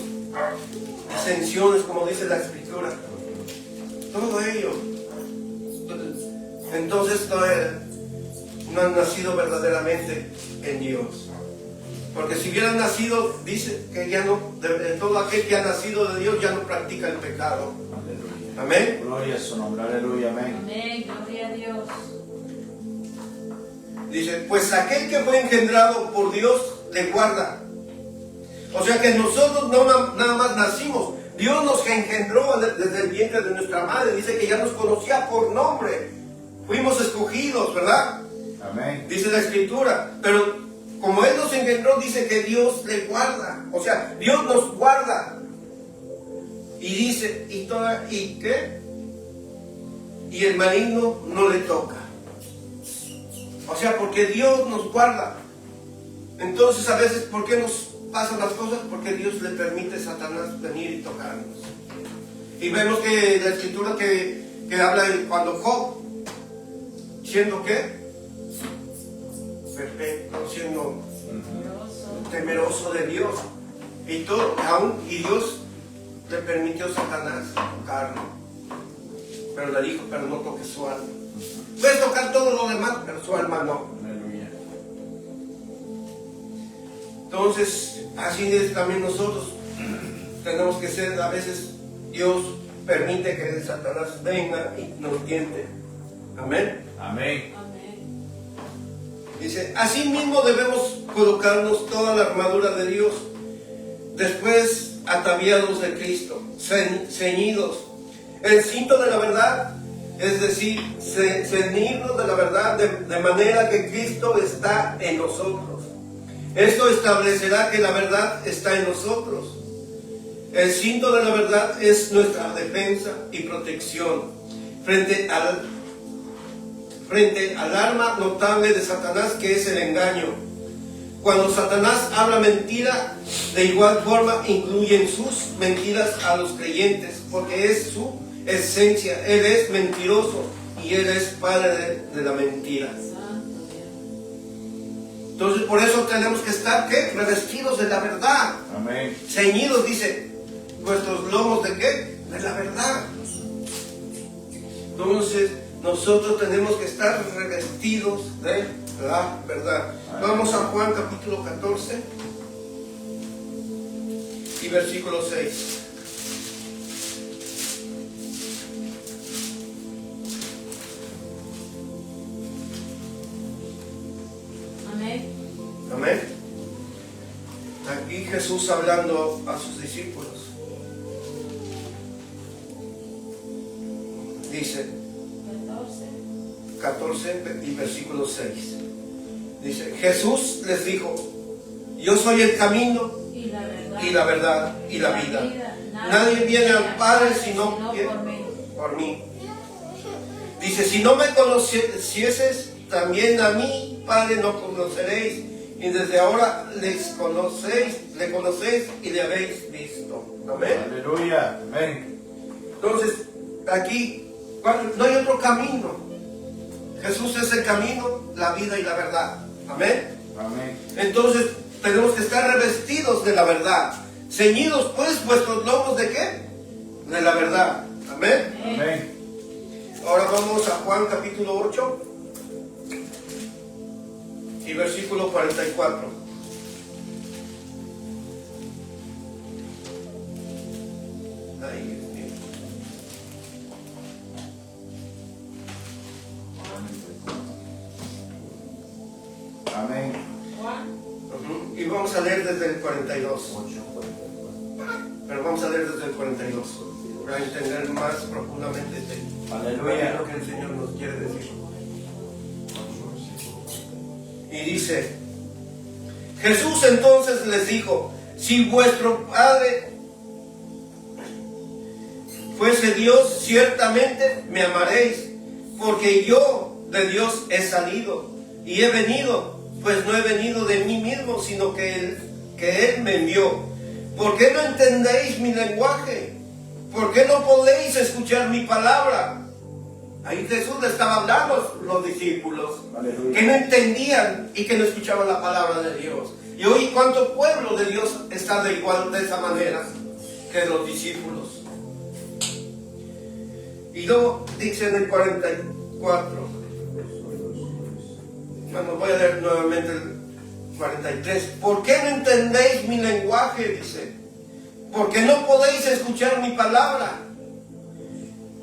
disensiones, como dice la Escritura. Todo ello. Entonces no han nacido verdaderamente en Dios. Porque si hubieran nacido, dice que ya no, de todo aquel que ha nacido de Dios ya no practica el pecado. Aleluya. Amén. Gloria a su nombre, aleluya, amén. Amén. Gloria a Dios. Dice, pues aquel que fue engendrado por Dios le guarda. O sea que nosotros no nada más nacimos. Dios nos engendró desde el vientre de nuestra madre. Dice que ya nos conocía por nombre. Fuimos escogidos, ¿verdad? Amén. Dice la Escritura. Pero como Él nos engendró, dice que Dios le guarda. O sea, Dios nos guarda. Y dice, ¿y qué? Y el maligno no le toca. O sea, porque Dios nos guarda. Entonces a veces, ¿por qué nos pasan las cosas? Porque Dios le permite a Satanás venir y tocarnos. Y vemos que la Escritura que habla de cuando Job, siendo ¿qué? Perfecto, siendo temeroso de Dios. Y todo, y Dios le permitió a Satanás tocarlo. Pero le dijo, pero no toques su alma. Puedes tocar todo lo demás, pero su alma no. Aleluya. Entonces, así es también nosotros. Tenemos que ser, a veces Dios permite que Satanás venga y nos tiente. Amén. Amén. Amén. Dice, así mismo debemos colocarnos toda la armadura de Dios, después ataviados de Cristo, ceñidos, el cinto de la verdad, es decir, ceñirnos de la verdad de manera que Cristo está en nosotros. Esto establecerá que la verdad está en nosotros. El cinto de la verdad es nuestra defensa y protección frente al arma notable de Satanás, que es el engaño. Cuando Satanás habla mentira, de igual forma incluyen sus mentiras a los creyentes, porque es su esencia. Él es mentiroso y él es padre de la mentira. Entonces por eso tenemos que estar ¿qué? Revestidos de la verdad. Amén. Ceñidos, dice, vuestros lomos de ¿qué? De la verdad. Entonces nosotros tenemos que estar revestidos de la verdad. Vamos a Juan capítulo 14 y versículo 6. Amén. Amén. Aquí Jesús hablando a sus discípulos. Dice 14 y versículo 6. Dice, Jesús les dijo, yo soy el camino y la verdad y la vida. Nadie viene al Padre sino por mí. Dice, si no me conocieses, también a mí, Padre, no conoceréis. Y desde ahora le conocéis y le habéis visto. Amén. Aleluya. Amén. Entonces, aquí no hay otro camino. Jesús es el camino, la vida y la verdad. Amén. Amén. Entonces, tenemos que estar revestidos de la verdad. Ceñidos, pues, vuestros lomos ¿de qué? De la verdad. Amén. Amén. Ahora vamos a Juan capítulo 8 y versículo 44. Y vamos a leer desde el 42. 8:44. Pero vamos a leer desde el 42 para entender más profundamente Aleluya. lo que el Señor nos quiere decir. Y dice: Jesús entonces les dijo: si vuestro Padre fuese Dios, ciertamente me amaréis, porque yo de Dios he salido y he venido, pues no he venido de mí mismo, sino que Él me envió. ¿Por qué no entendéis mi lenguaje? ¿Por qué no podéis escuchar mi palabra? Ahí Jesús le estaba hablando a los discípulos, Aleluya. que no entendían y que no escuchaban la palabra de Dios. Y hoy, ¿cuánto pueblo de Dios está de esa manera que los discípulos? Y luego dice en el 44, bueno, voy a leer nuevamente el 43. ¿Por qué no entendéis mi lenguaje? Dice. ¿Por qué no podéis escuchar mi palabra?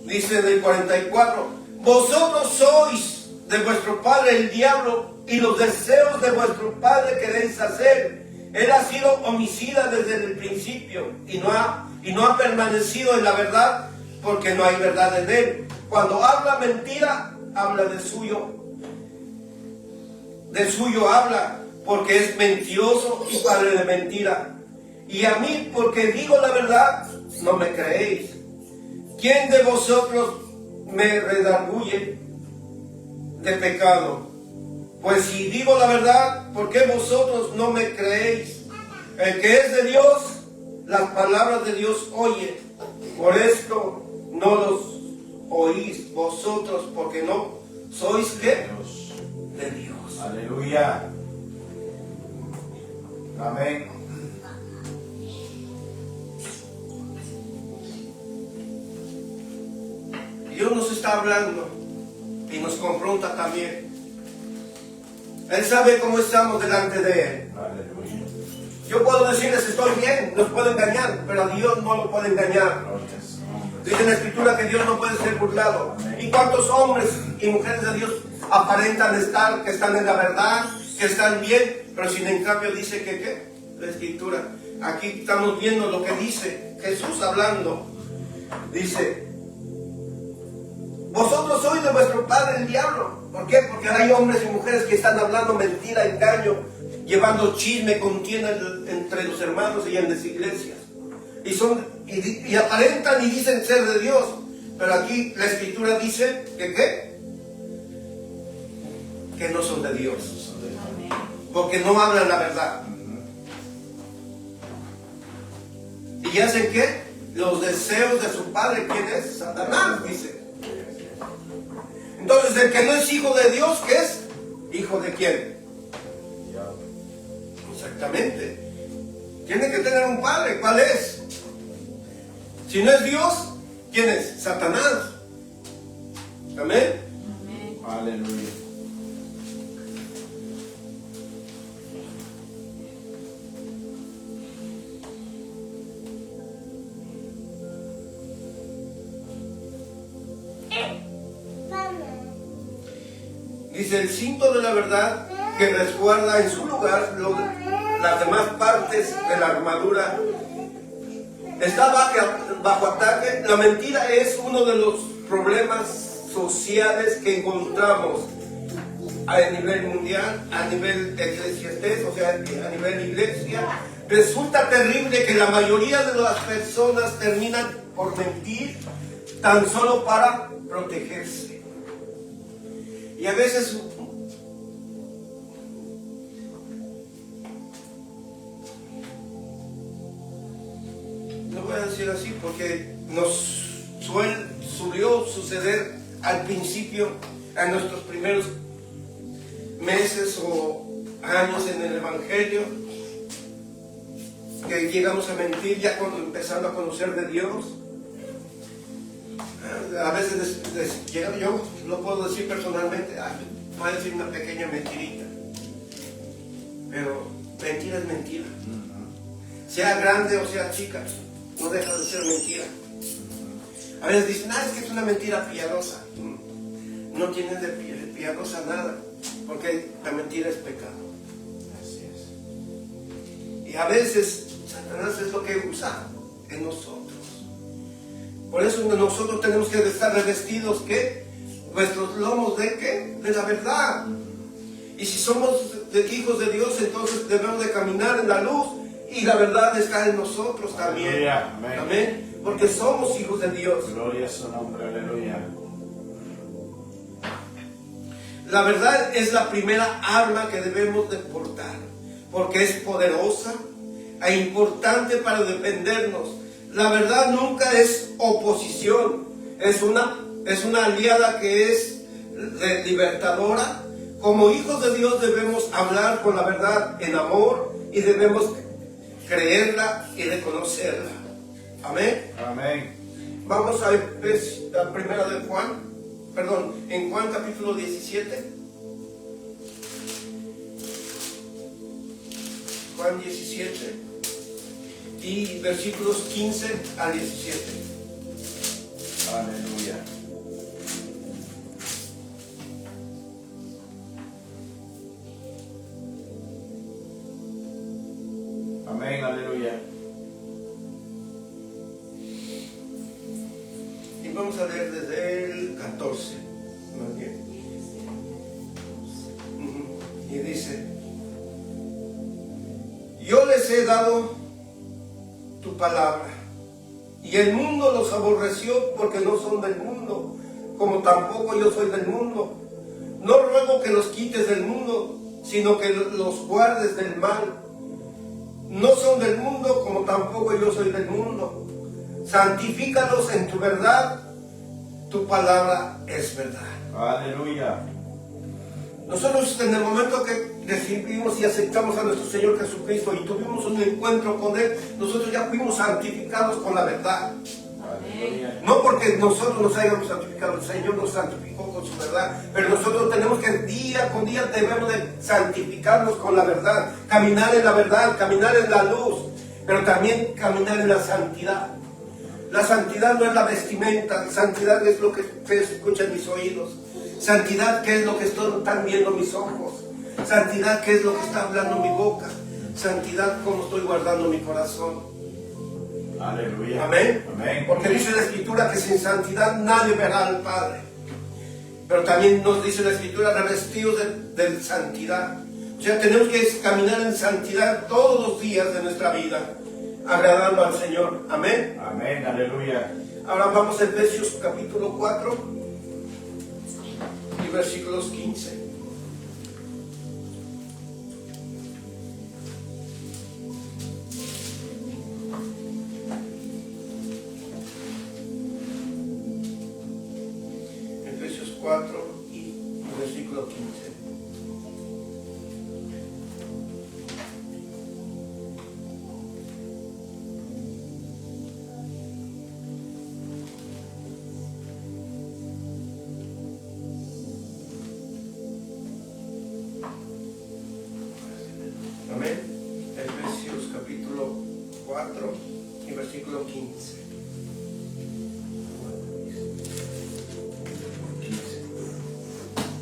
Dice en el 44, vosotros sois de vuestro padre el diablo, y los deseos de vuestro padre queréis hacer. Él ha sido homicida desde el principio y no ha permanecido en la verdad, porque no hay verdad en él. Cuando habla mentira, habla de suyo habla, porque es mentiroso y padre de mentira. Y a mí, porque digo la verdad, no me creéis. ¿Quién de vosotros me redarguye de pecado? Pues si digo la verdad, ¿por qué vosotros no me creéis? El que es de Dios, las palabras de Dios oye. Por esto no los oís vosotros, porque no sois ¿qué? De Dios. Aleluya. Amén. Dios nos está hablando y nos confronta también. Él sabe cómo estamos delante de Él. Aleluya. Yo puedo decirles estoy bien, nos puede engañar, pero a Dios no lo puede engañar. Dice en la Escritura que Dios no puede ser burlado. ¿Y cuántos hombres y mujeres de Dios aparentan estar, que están en la verdad, que están bien, pero sin en cambio dice que ¿qué? La Escritura. Aquí estamos viendo lo que dice Jesús hablando. Dice: vosotros sois de vuestro padre el diablo. ¿Por qué? Porque hay hombres y mujeres que están hablando mentira, engaño, llevando chisme, contienda entre los hermanos y en las iglesias. Y aparentan y dicen ser de Dios. Pero aquí la Escritura dice que ¿qué? Que no son de Dios. Porque no hablan la verdad. ¿Y hacen qué? Los deseos de su padre. ¿Quién es? Satanás, dice. Entonces, el que no es hijo de Dios, ¿qué es? ¿Hijo de quién? Exactamente. Tiene que tener un padre. ¿Cuál es? Si no es Dios, ¿quién es? Satanás. Amén. Aleluya. Dice: el cinto de la verdad que resguarda en su lugar las demás partes de la armadura está bajo ataque. La mentira es uno de los problemas sociales que encontramos a nivel mundial, a nivel eclesiastés, o sea, a nivel iglesia. Resulta terrible que la mayoría de las personas terminan por mentir tan solo para protegerse. Y a veces lo voy a decir así porque nos suele suceder al principio, a nuestros primeros meses o años en el Evangelio, que llegamos a mentir ya cuando empezando a conocer de Dios. A veces yo lo puedo decir personalmente, voy a decir una pequeña mentirita, pero mentira es mentira. Sea grande o sea chica, no deja de ser mentira. A veces dicen, es que es una mentira piadosa. No tiene de piadosa nada, porque la mentira es pecado. Así es. a veces Satanás es lo que usa en nosotros. Por eso nosotros tenemos que estar revestidos, ¿qué? Nuestros lomos de ¿qué? De la verdad. Y si somos hijos de Dios, entonces debemos de caminar en la luz y la verdad está en nosotros también. Aleluya. Amén. Amén. Porque somos hijos de Dios. Gloria a su nombre, aleluya. La verdad es la primera arma que debemos de portar, porque es poderosa e importante para defendernos. La verdad nunca es oposición, es una aliada que es libertadora. Como hijos de Dios debemos hablar con la verdad en amor y debemos creerla y reconocerla. Amén. Amén. Vamos a primera de Juan, en Juan capítulo 17. Juan 17 y versículos 15 al 17. Aleluya. Amén, aleluya. Y vamos a leer desde el 14. Más bien. Y dice: yo les he dado tu palabra, y el mundo los aborreció porque no son del mundo, como tampoco yo soy del mundo. No ruego que los quites del mundo, sino que los guardes del mal. No son del mundo, como tampoco yo soy del mundo. Santifícalos en tu verdad, tu palabra es verdad. Aleluya. Nosotros en el momento que recibimos y aceptamos a nuestro Señor Jesucristo y tuvimos un encuentro con Él, nosotros ya fuimos santificados con la verdad. Aleluya. No porque nosotros nos hayamos santificado, el Señor nos santificó con su verdad, pero nosotros tenemos que día con día debemos de santificarnos con la verdad, caminar en la verdad, caminar en la luz, pero también caminar en la santidad. La santidad no es la vestimenta, santidad es lo que ustedes escuchan mis oídos. Santidad, ¿qué es lo que están viendo mis ojos? Santidad, ¿qué es lo que está hablando mi boca? Santidad, ¿cómo estoy guardando mi corazón? Aleluya. Amén. Amén. Porque dice la Escritura que sin santidad nadie verá al Padre. Pero también nos dice la Escritura revestidos de santidad. O sea, tenemos que caminar en santidad todos los días de nuestra vida, agradando al Señor. Amén. Amén, aleluya. Ahora vamos a Efesios capítulo 4 y versículos 15. Efesios 4 y versículo 15. Amén. Efesios capítulo 4 y versículo 15.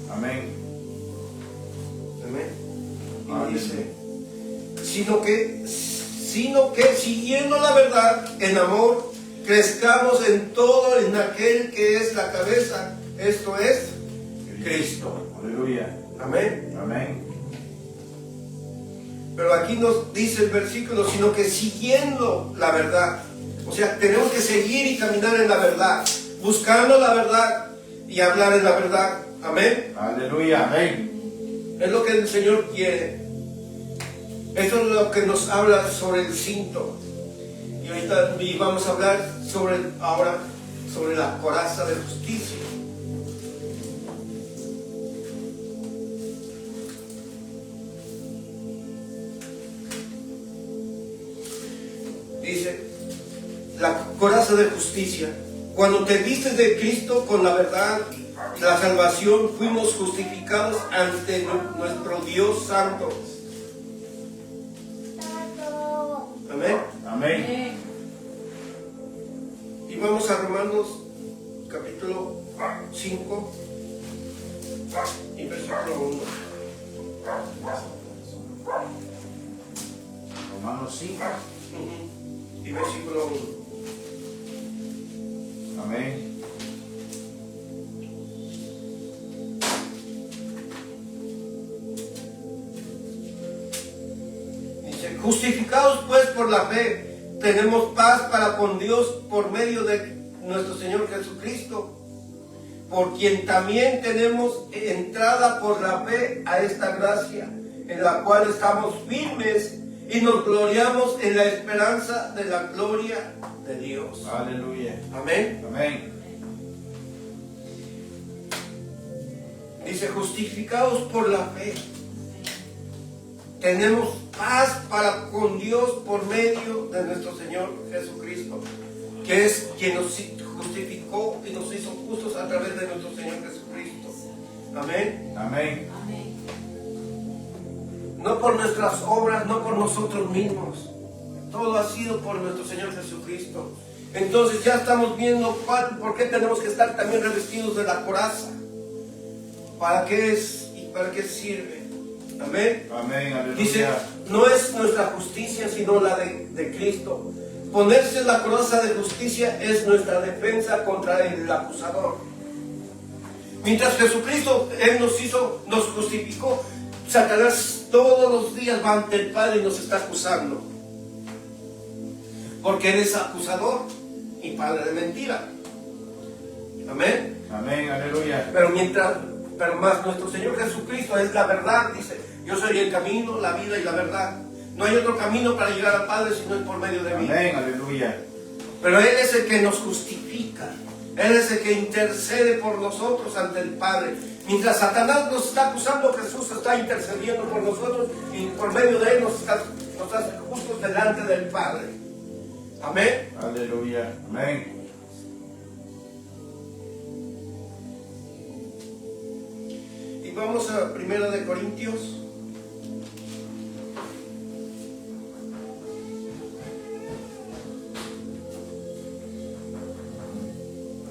Amén. Amén. Y Amén. dice, sino que siguiendo la verdad en amor, crezcamos en todo en aquel que es la cabeza, esto es Cristo. Aleluya. Amén. Amén. Pero aquí nos dice el versículo, sino que siguiendo la verdad. O sea, tenemos que seguir y caminar en la verdad, buscando la verdad y hablar en la verdad. Amén. Aleluya. Amén. Es lo que el Señor quiere. Esto es lo que nos habla sobre el cinto. Y ahorita vamos a hablar ahora sobre la coraza de justicia. Dice, la coraza de justicia. Cuando te vistes de Cristo con la verdad, la salvación, fuimos justificados ante nuestro Dios Santo. Amén. Amén. Y vamos a Romanos capítulo 5 y versículo 1. Romanos 5. Y versículo 1. Amén. Dice, justificados pues por la fe, tenemos paz para con Dios por medio de nuestro Señor Jesucristo, por quien también tenemos entrada por la fe a esta gracia, en la cual estamos firmes y nos gloriamos en la esperanza de la gloria de Dios. Aleluya. Amén. Amén. Dice, justificados por la fe, tenemos paz para con Dios por medio de nuestro Señor Jesucristo, que es quien nos justificó y nos hizo justos a través de nuestro Señor Jesucristo. Amén. Amén. Amén. No por nuestras obras, no por nosotros mismos. Todo ha sido por nuestro Señor Jesucristo. Entonces ya estamos viendo por qué tenemos que estar también revestidos de la coraza. ¿Para qué es y para qué sirve? Amén. Amén. Aleluya. Dice, no es nuestra justicia, sino la de Cristo. Ponerse la coraza de justicia es nuestra defensa contra el acusador. Mientras Jesucristo, Él nos justificó, Satanás todos los días va ante el Padre y nos está acusando. Porque Él es acusador y padre de mentira. Amén. Amén. Aleluya. Pero más nuestro Señor Jesucristo es la verdad, dice, yo soy el camino, la vida y la verdad. No hay otro camino para llegar al Padre si no es por medio de mí. Amén. Aleluya. Pero Él es el que nos justifica. Él es el que intercede por nosotros ante el Padre. Mientras Satanás nos está acusando, Jesús está intercediendo por nosotros y por medio de Él nos hace justos delante del Padre. Amén. Aleluya. Amén. Y vamos a 1 de Corintios.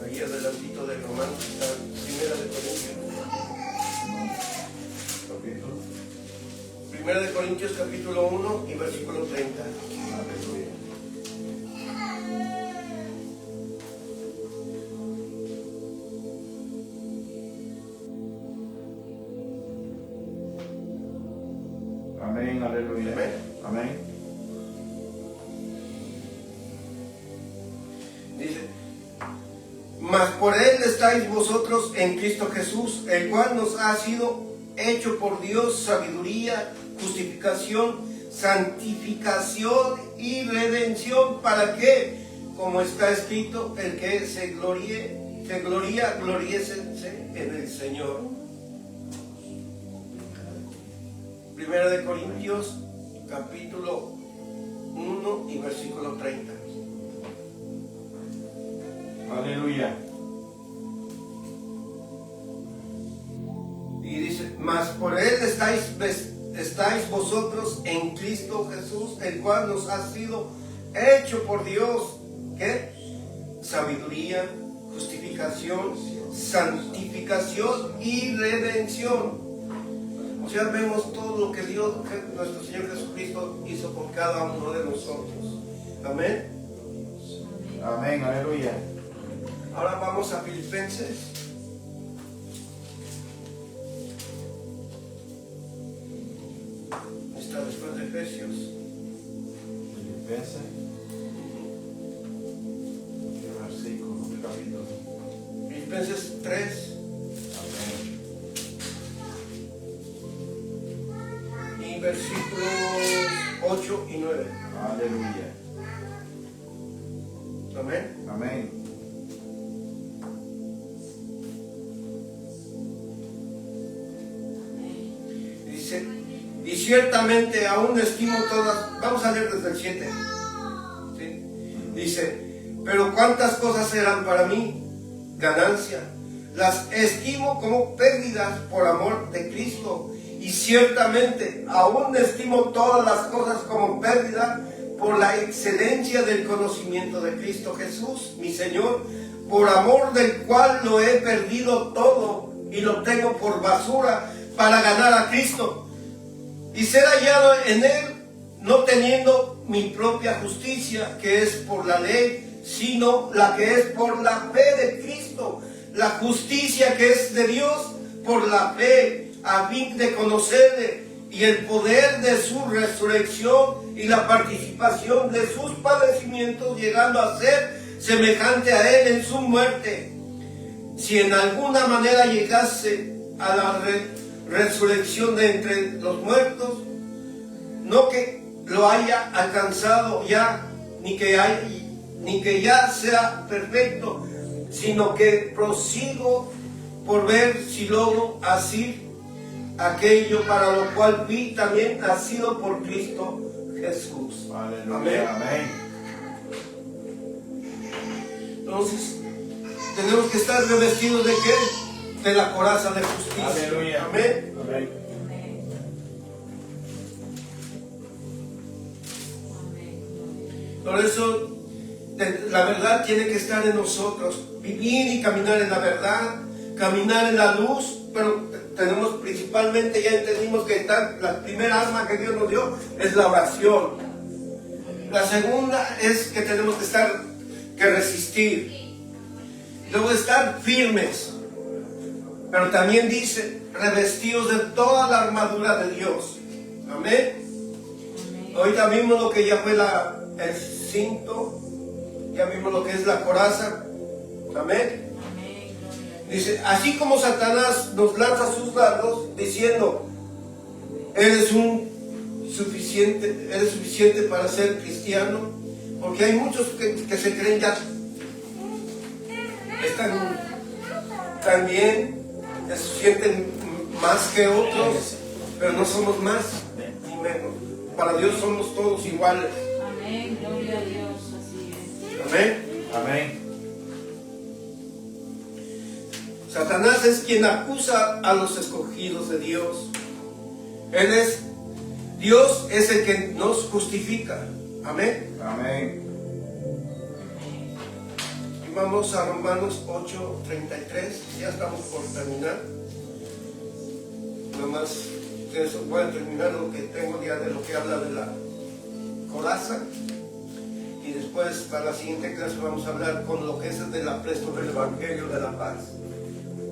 Ahí adelantito de Romanos está 1 de Corintios. Capítulo. 1 de Corintios capítulo 1 y versículo 30. Aleluya. Amén. Aleluya. Amén. Amén. Dice, mas por Él estáis vosotros en Cristo Jesús, el cual nos ha sido hecho por Dios sabiduría, justificación, santificación y redención, para que, como está escrito, el que se gloría, gloriese en el Señor. 1 de Corintios, capítulo 1 y versículo 30. Aleluya. Y dice, mas por Él estáis vosotros en Cristo Jesús, el cual nos ha sido hecho por Dios, ¿qué? Sabiduría, justificación, santificación y redención. O sea, vemos todo lo que Dios, nuestro Señor Jesucristo, hizo por cada uno de nosotros. Amén. Amén. Aleluya. Ahora vamos a Filipenses. Está después de Efesios. Filipenses. ¿Qué versículo? ¿Qué capítulo? Filipenses 3. Amén. Y versículos 8 y 9. Aleluya. Amén. Amén. Dice, y ciertamente aún estimo todas. Vamos a leer desde el 7. ¿Sí? Dice, pero cuántas cosas eran para mí ganancia. Las estimo como pérdidas por amor de Cristo. Y ciertamente aún estimo todas las cosas como pérdida por la excelencia del conocimiento de Cristo Jesús, mi Señor, por amor del cual lo he perdido todo y lo tengo por basura para ganar a Cristo y ser hallado en Él, no teniendo mi propia justicia, que es por la ley, sino la que es por la fe de Cristo, la justicia que es de Dios por la fe, a fin de conocerle y el poder de su resurrección y la participación de sus padecimientos, llegando a ser semejante a él en su muerte, si en alguna manera llegase a la resurrección de entre los muertos, no que lo haya alcanzado ya, ni que ya sea perfecto, sino que prosigo por ver si logro así aquello para lo cual vi también nacido por Cristo Jesús. Aleluya. Amén. Entonces, tenemos que estar revestidos ¿de qué? De la coraza de justicia. Aleluya. Amén. Amén. Por eso, la verdad tiene que estar en nosotros. Vivir y caminar en la verdad, caminar en la luz, pero tenemos principalmente, ya entendimos que la primera arma que Dios nos dio es la oración. La segunda es que tenemos que resistir. Luego estar firmes. Pero también dice, revestidos de toda la armadura de Dios. Amén. Ahorita vimos lo que ya fue el cinto, ya vimos lo que es la coraza. Amén. Dice, así como Satanás nos lanza sus dardos diciendo, eres suficiente para ser cristiano, porque hay muchos que se creen ya están también, se sienten más que otros, pero no somos más ni menos. Para Dios somos todos iguales. Amén, gloria a Dios, así es. Amén. Amén. Satanás es quien acusa a los escogidos de Dios. Dios es el que nos justifica. Amén. Amén. Y vamos a Romanos 8:33. Ya estamos por terminar. Nada más ustedes pueden terminar lo que tengo ya de lo que habla de la coraza. Y después para la siguiente clase vamos a hablar con lo que es del apresto del Evangelio de la paz.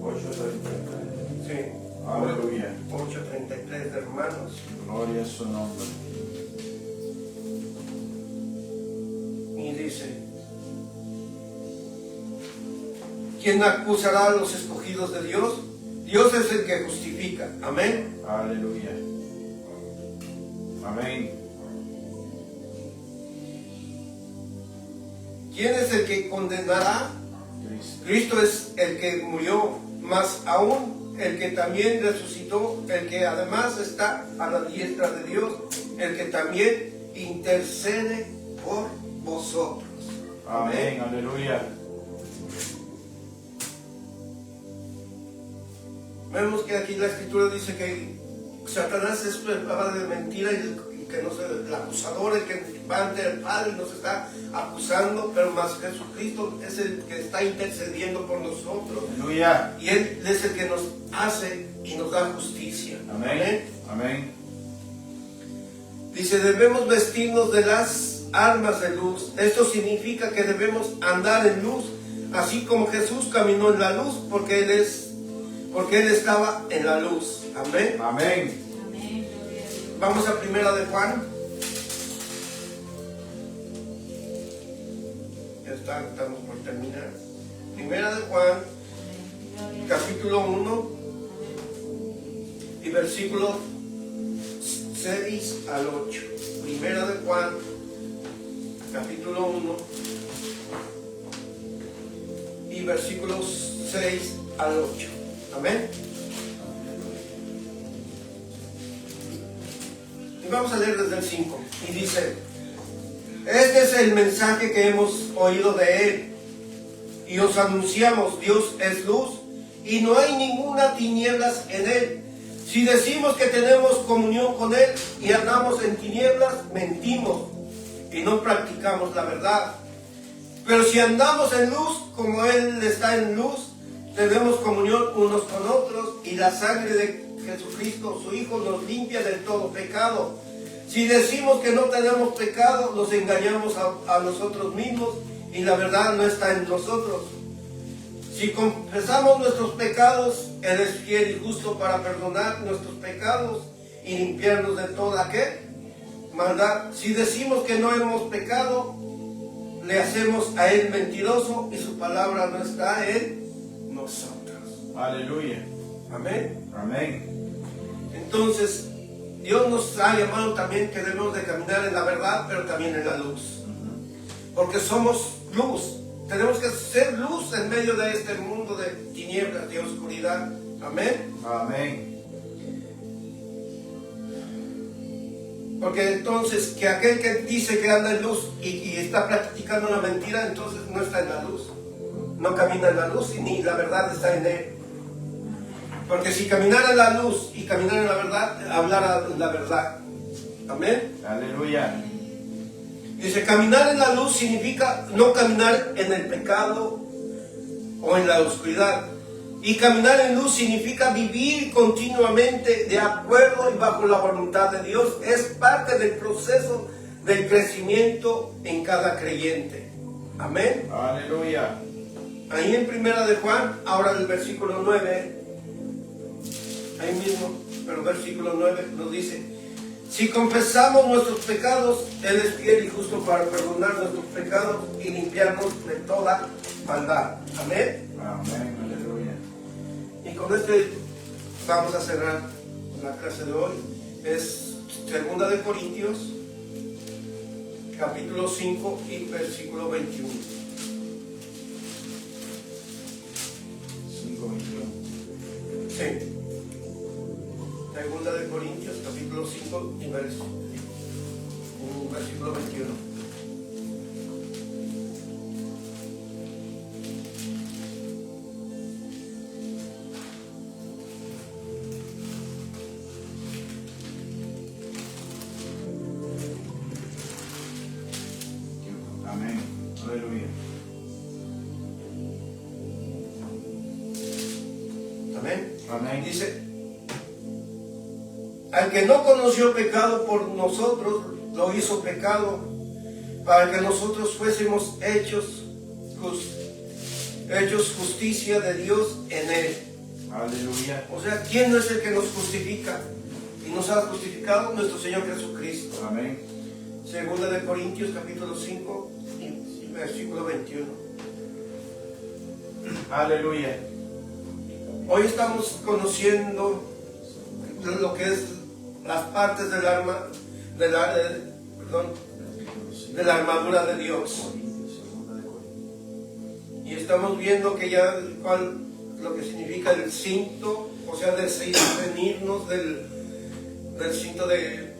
8:33. Sí. Aleluya. 8:33 de Romanos. Gloria a su nombre. Y dice, ¿quién acusará a los escogidos de Dios? Dios es el que justifica. Amén. Aleluya. Amén. ¿Quién es el que condenará? Cristo. Cristo es el que murió, más aún el que también resucitó, el que además está a la diestra de Dios, el que también intercede por vosotros. Amén. Aleluya. Vemos que aquí la Escritura dice que Satanás es palabra de mentira y que el acusador, el que va ante el Padre y nos está acusando, pero más Jesucristo es el que está intercediendo por nosotros. Aleluya. Y Él es el que nos hace y nos da justicia. Amén. Amén. Dice, debemos vestirnos de las armas de luz. Esto significa que debemos andar en luz, así como Jesús caminó en la luz, porque Él estaba en la luz. Amén. Amén. Amén, gloria a Dios. Vamos a Primera de Juan. Ya estamos por terminar. Primera de Juan, capítulo 1 y versículo 6 al 8. Primera de Juan, capítulo 1 y versículos 6 al 8. Amén. Y vamos a leer desde el 5. Y dice, este es el mensaje que hemos oído de Él y os anunciamos: Dios es luz y no hay ninguna tinieblas en Él. Si decimos que tenemos comunión con Él y andamos en tinieblas, mentimos y no practicamos la verdad. Pero si andamos en luz, como Él está en luz, tenemos comunión unos con otros, y la sangre de Jesucristo, su Hijo, nos limpia de todo pecado. Si decimos que no tenemos pecado, nos engañamos a nosotros mismos y la verdad no está en nosotros. Si confesamos nuestros pecados, Él es fiel y justo para perdonar nuestros pecados y limpiarnos de toda ¿qué? Maldad. Si decimos que no hemos pecado, le hacemos a Él mentiroso y su palabra no está en nosotros. Aleluya. Amén. Amén. Entonces, Dios nos ha llamado también que debemos de caminar en la verdad, pero también en la luz. Porque somos luz. Tenemos que ser luz en medio de este mundo de tinieblas, de oscuridad. Amén. Amén. Porque entonces, que aquel que dice que anda en luz y está practicando una mentira, entonces no está en la luz. No camina en la luz y ni la verdad está en él. Porque si caminara en la luz y caminara en la verdad, hablara la verdad. Amén. Aleluya. Dice, caminar en la luz significa no caminar en el pecado o en la oscuridad. Y caminar en luz significa vivir continuamente de acuerdo y bajo la voluntad de Dios. Es parte del proceso del crecimiento en cada creyente. Amén. Aleluya. Ahí en Primera de Juan, ahora el versículo 9, ahí mismo, pero el versículo 9 nos dice, si confesamos nuestros pecados, Él es fiel y justo para perdonar nuestros pecados y limpiarnos de toda maldad. Amén. Amén. Aleluya. Y con este vamos a cerrar la clase de hoy. Es 2 de Corintios, capítulo 5 y versículo 21. 5:21. Sí. 2 de Corintios, capítulo 5 y versículo 21. Amén. Aleluya. Amén. Amén. Dice, al que no conoció pecado por nosotros, lo hizo pecado, para que nosotros fuésemos hechos justicia de Dios en él. Aleluya. O sea, ¿quién es el que nos justifica? Y nos ha justificado nuestro Señor Jesucristo. Amén. 2 de Corintios, capítulo 5 y versículo 21. Aleluya. Hoy estamos conociendo lo que es las partes del arma, de la armadura de Dios. Y estamos viendo que ya lo que significa el cinto, o sea, de ceñirnos del cinto de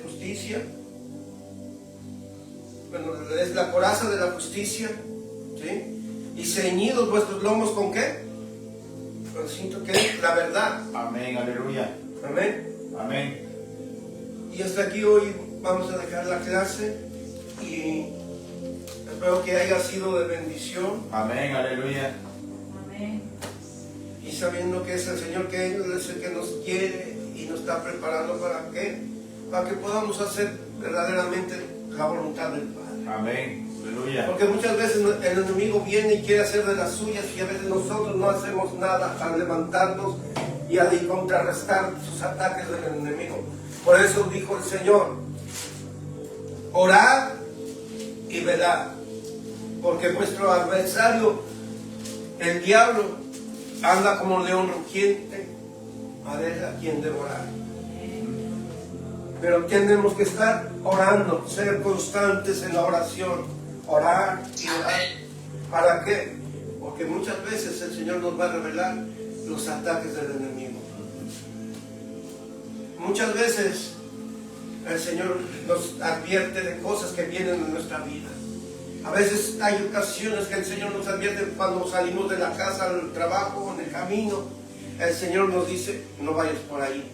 justicia. Bueno, es la coraza de la justicia, ¿sí? Y ceñidos vuestros lomos ¿con qué? Con el cinto que es la verdad. Amén. Aleluya. Amén. Amén. Y hasta aquí hoy vamos a dejar la clase y espero que haya sido de bendición. Amén. Aleluya. Amén. Y sabiendo que es el Señor que es el que nos quiere y nos está preparando para que podamos hacer verdaderamente la voluntad del Padre. Amén. Aleluya. Porque muchas veces el enemigo viene y quiere hacer de las suyas y a veces nosotros no hacemos nada al levantarnos y al contrarrestar sus ataques del enemigo. Por eso dijo el Señor, orad y velad, porque vuestro adversario, el diablo, anda como león rugiente, a ver a quién devorar. Pero tenemos que estar orando, ser constantes en la oración, orar y orar. ¿Para qué? Porque muchas veces el Señor nos va a revelar los ataques del enemigo. Muchas veces el Señor nos advierte de cosas que vienen en nuestra vida. A veces hay ocasiones que el Señor nos advierte cuando salimos de la casa al trabajo, en el camino. El Señor nos dice, no vayas por ahí.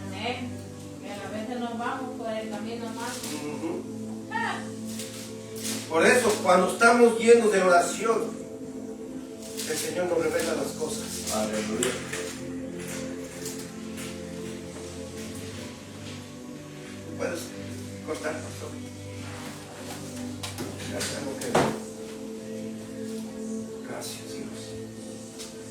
Amén. Que a veces nos vamos por el camino más. Por eso, cuando estamos llenos de oración, el Señor nos revela las cosas. Aleluya. puedes cortar, pastor. Gracias, Dios.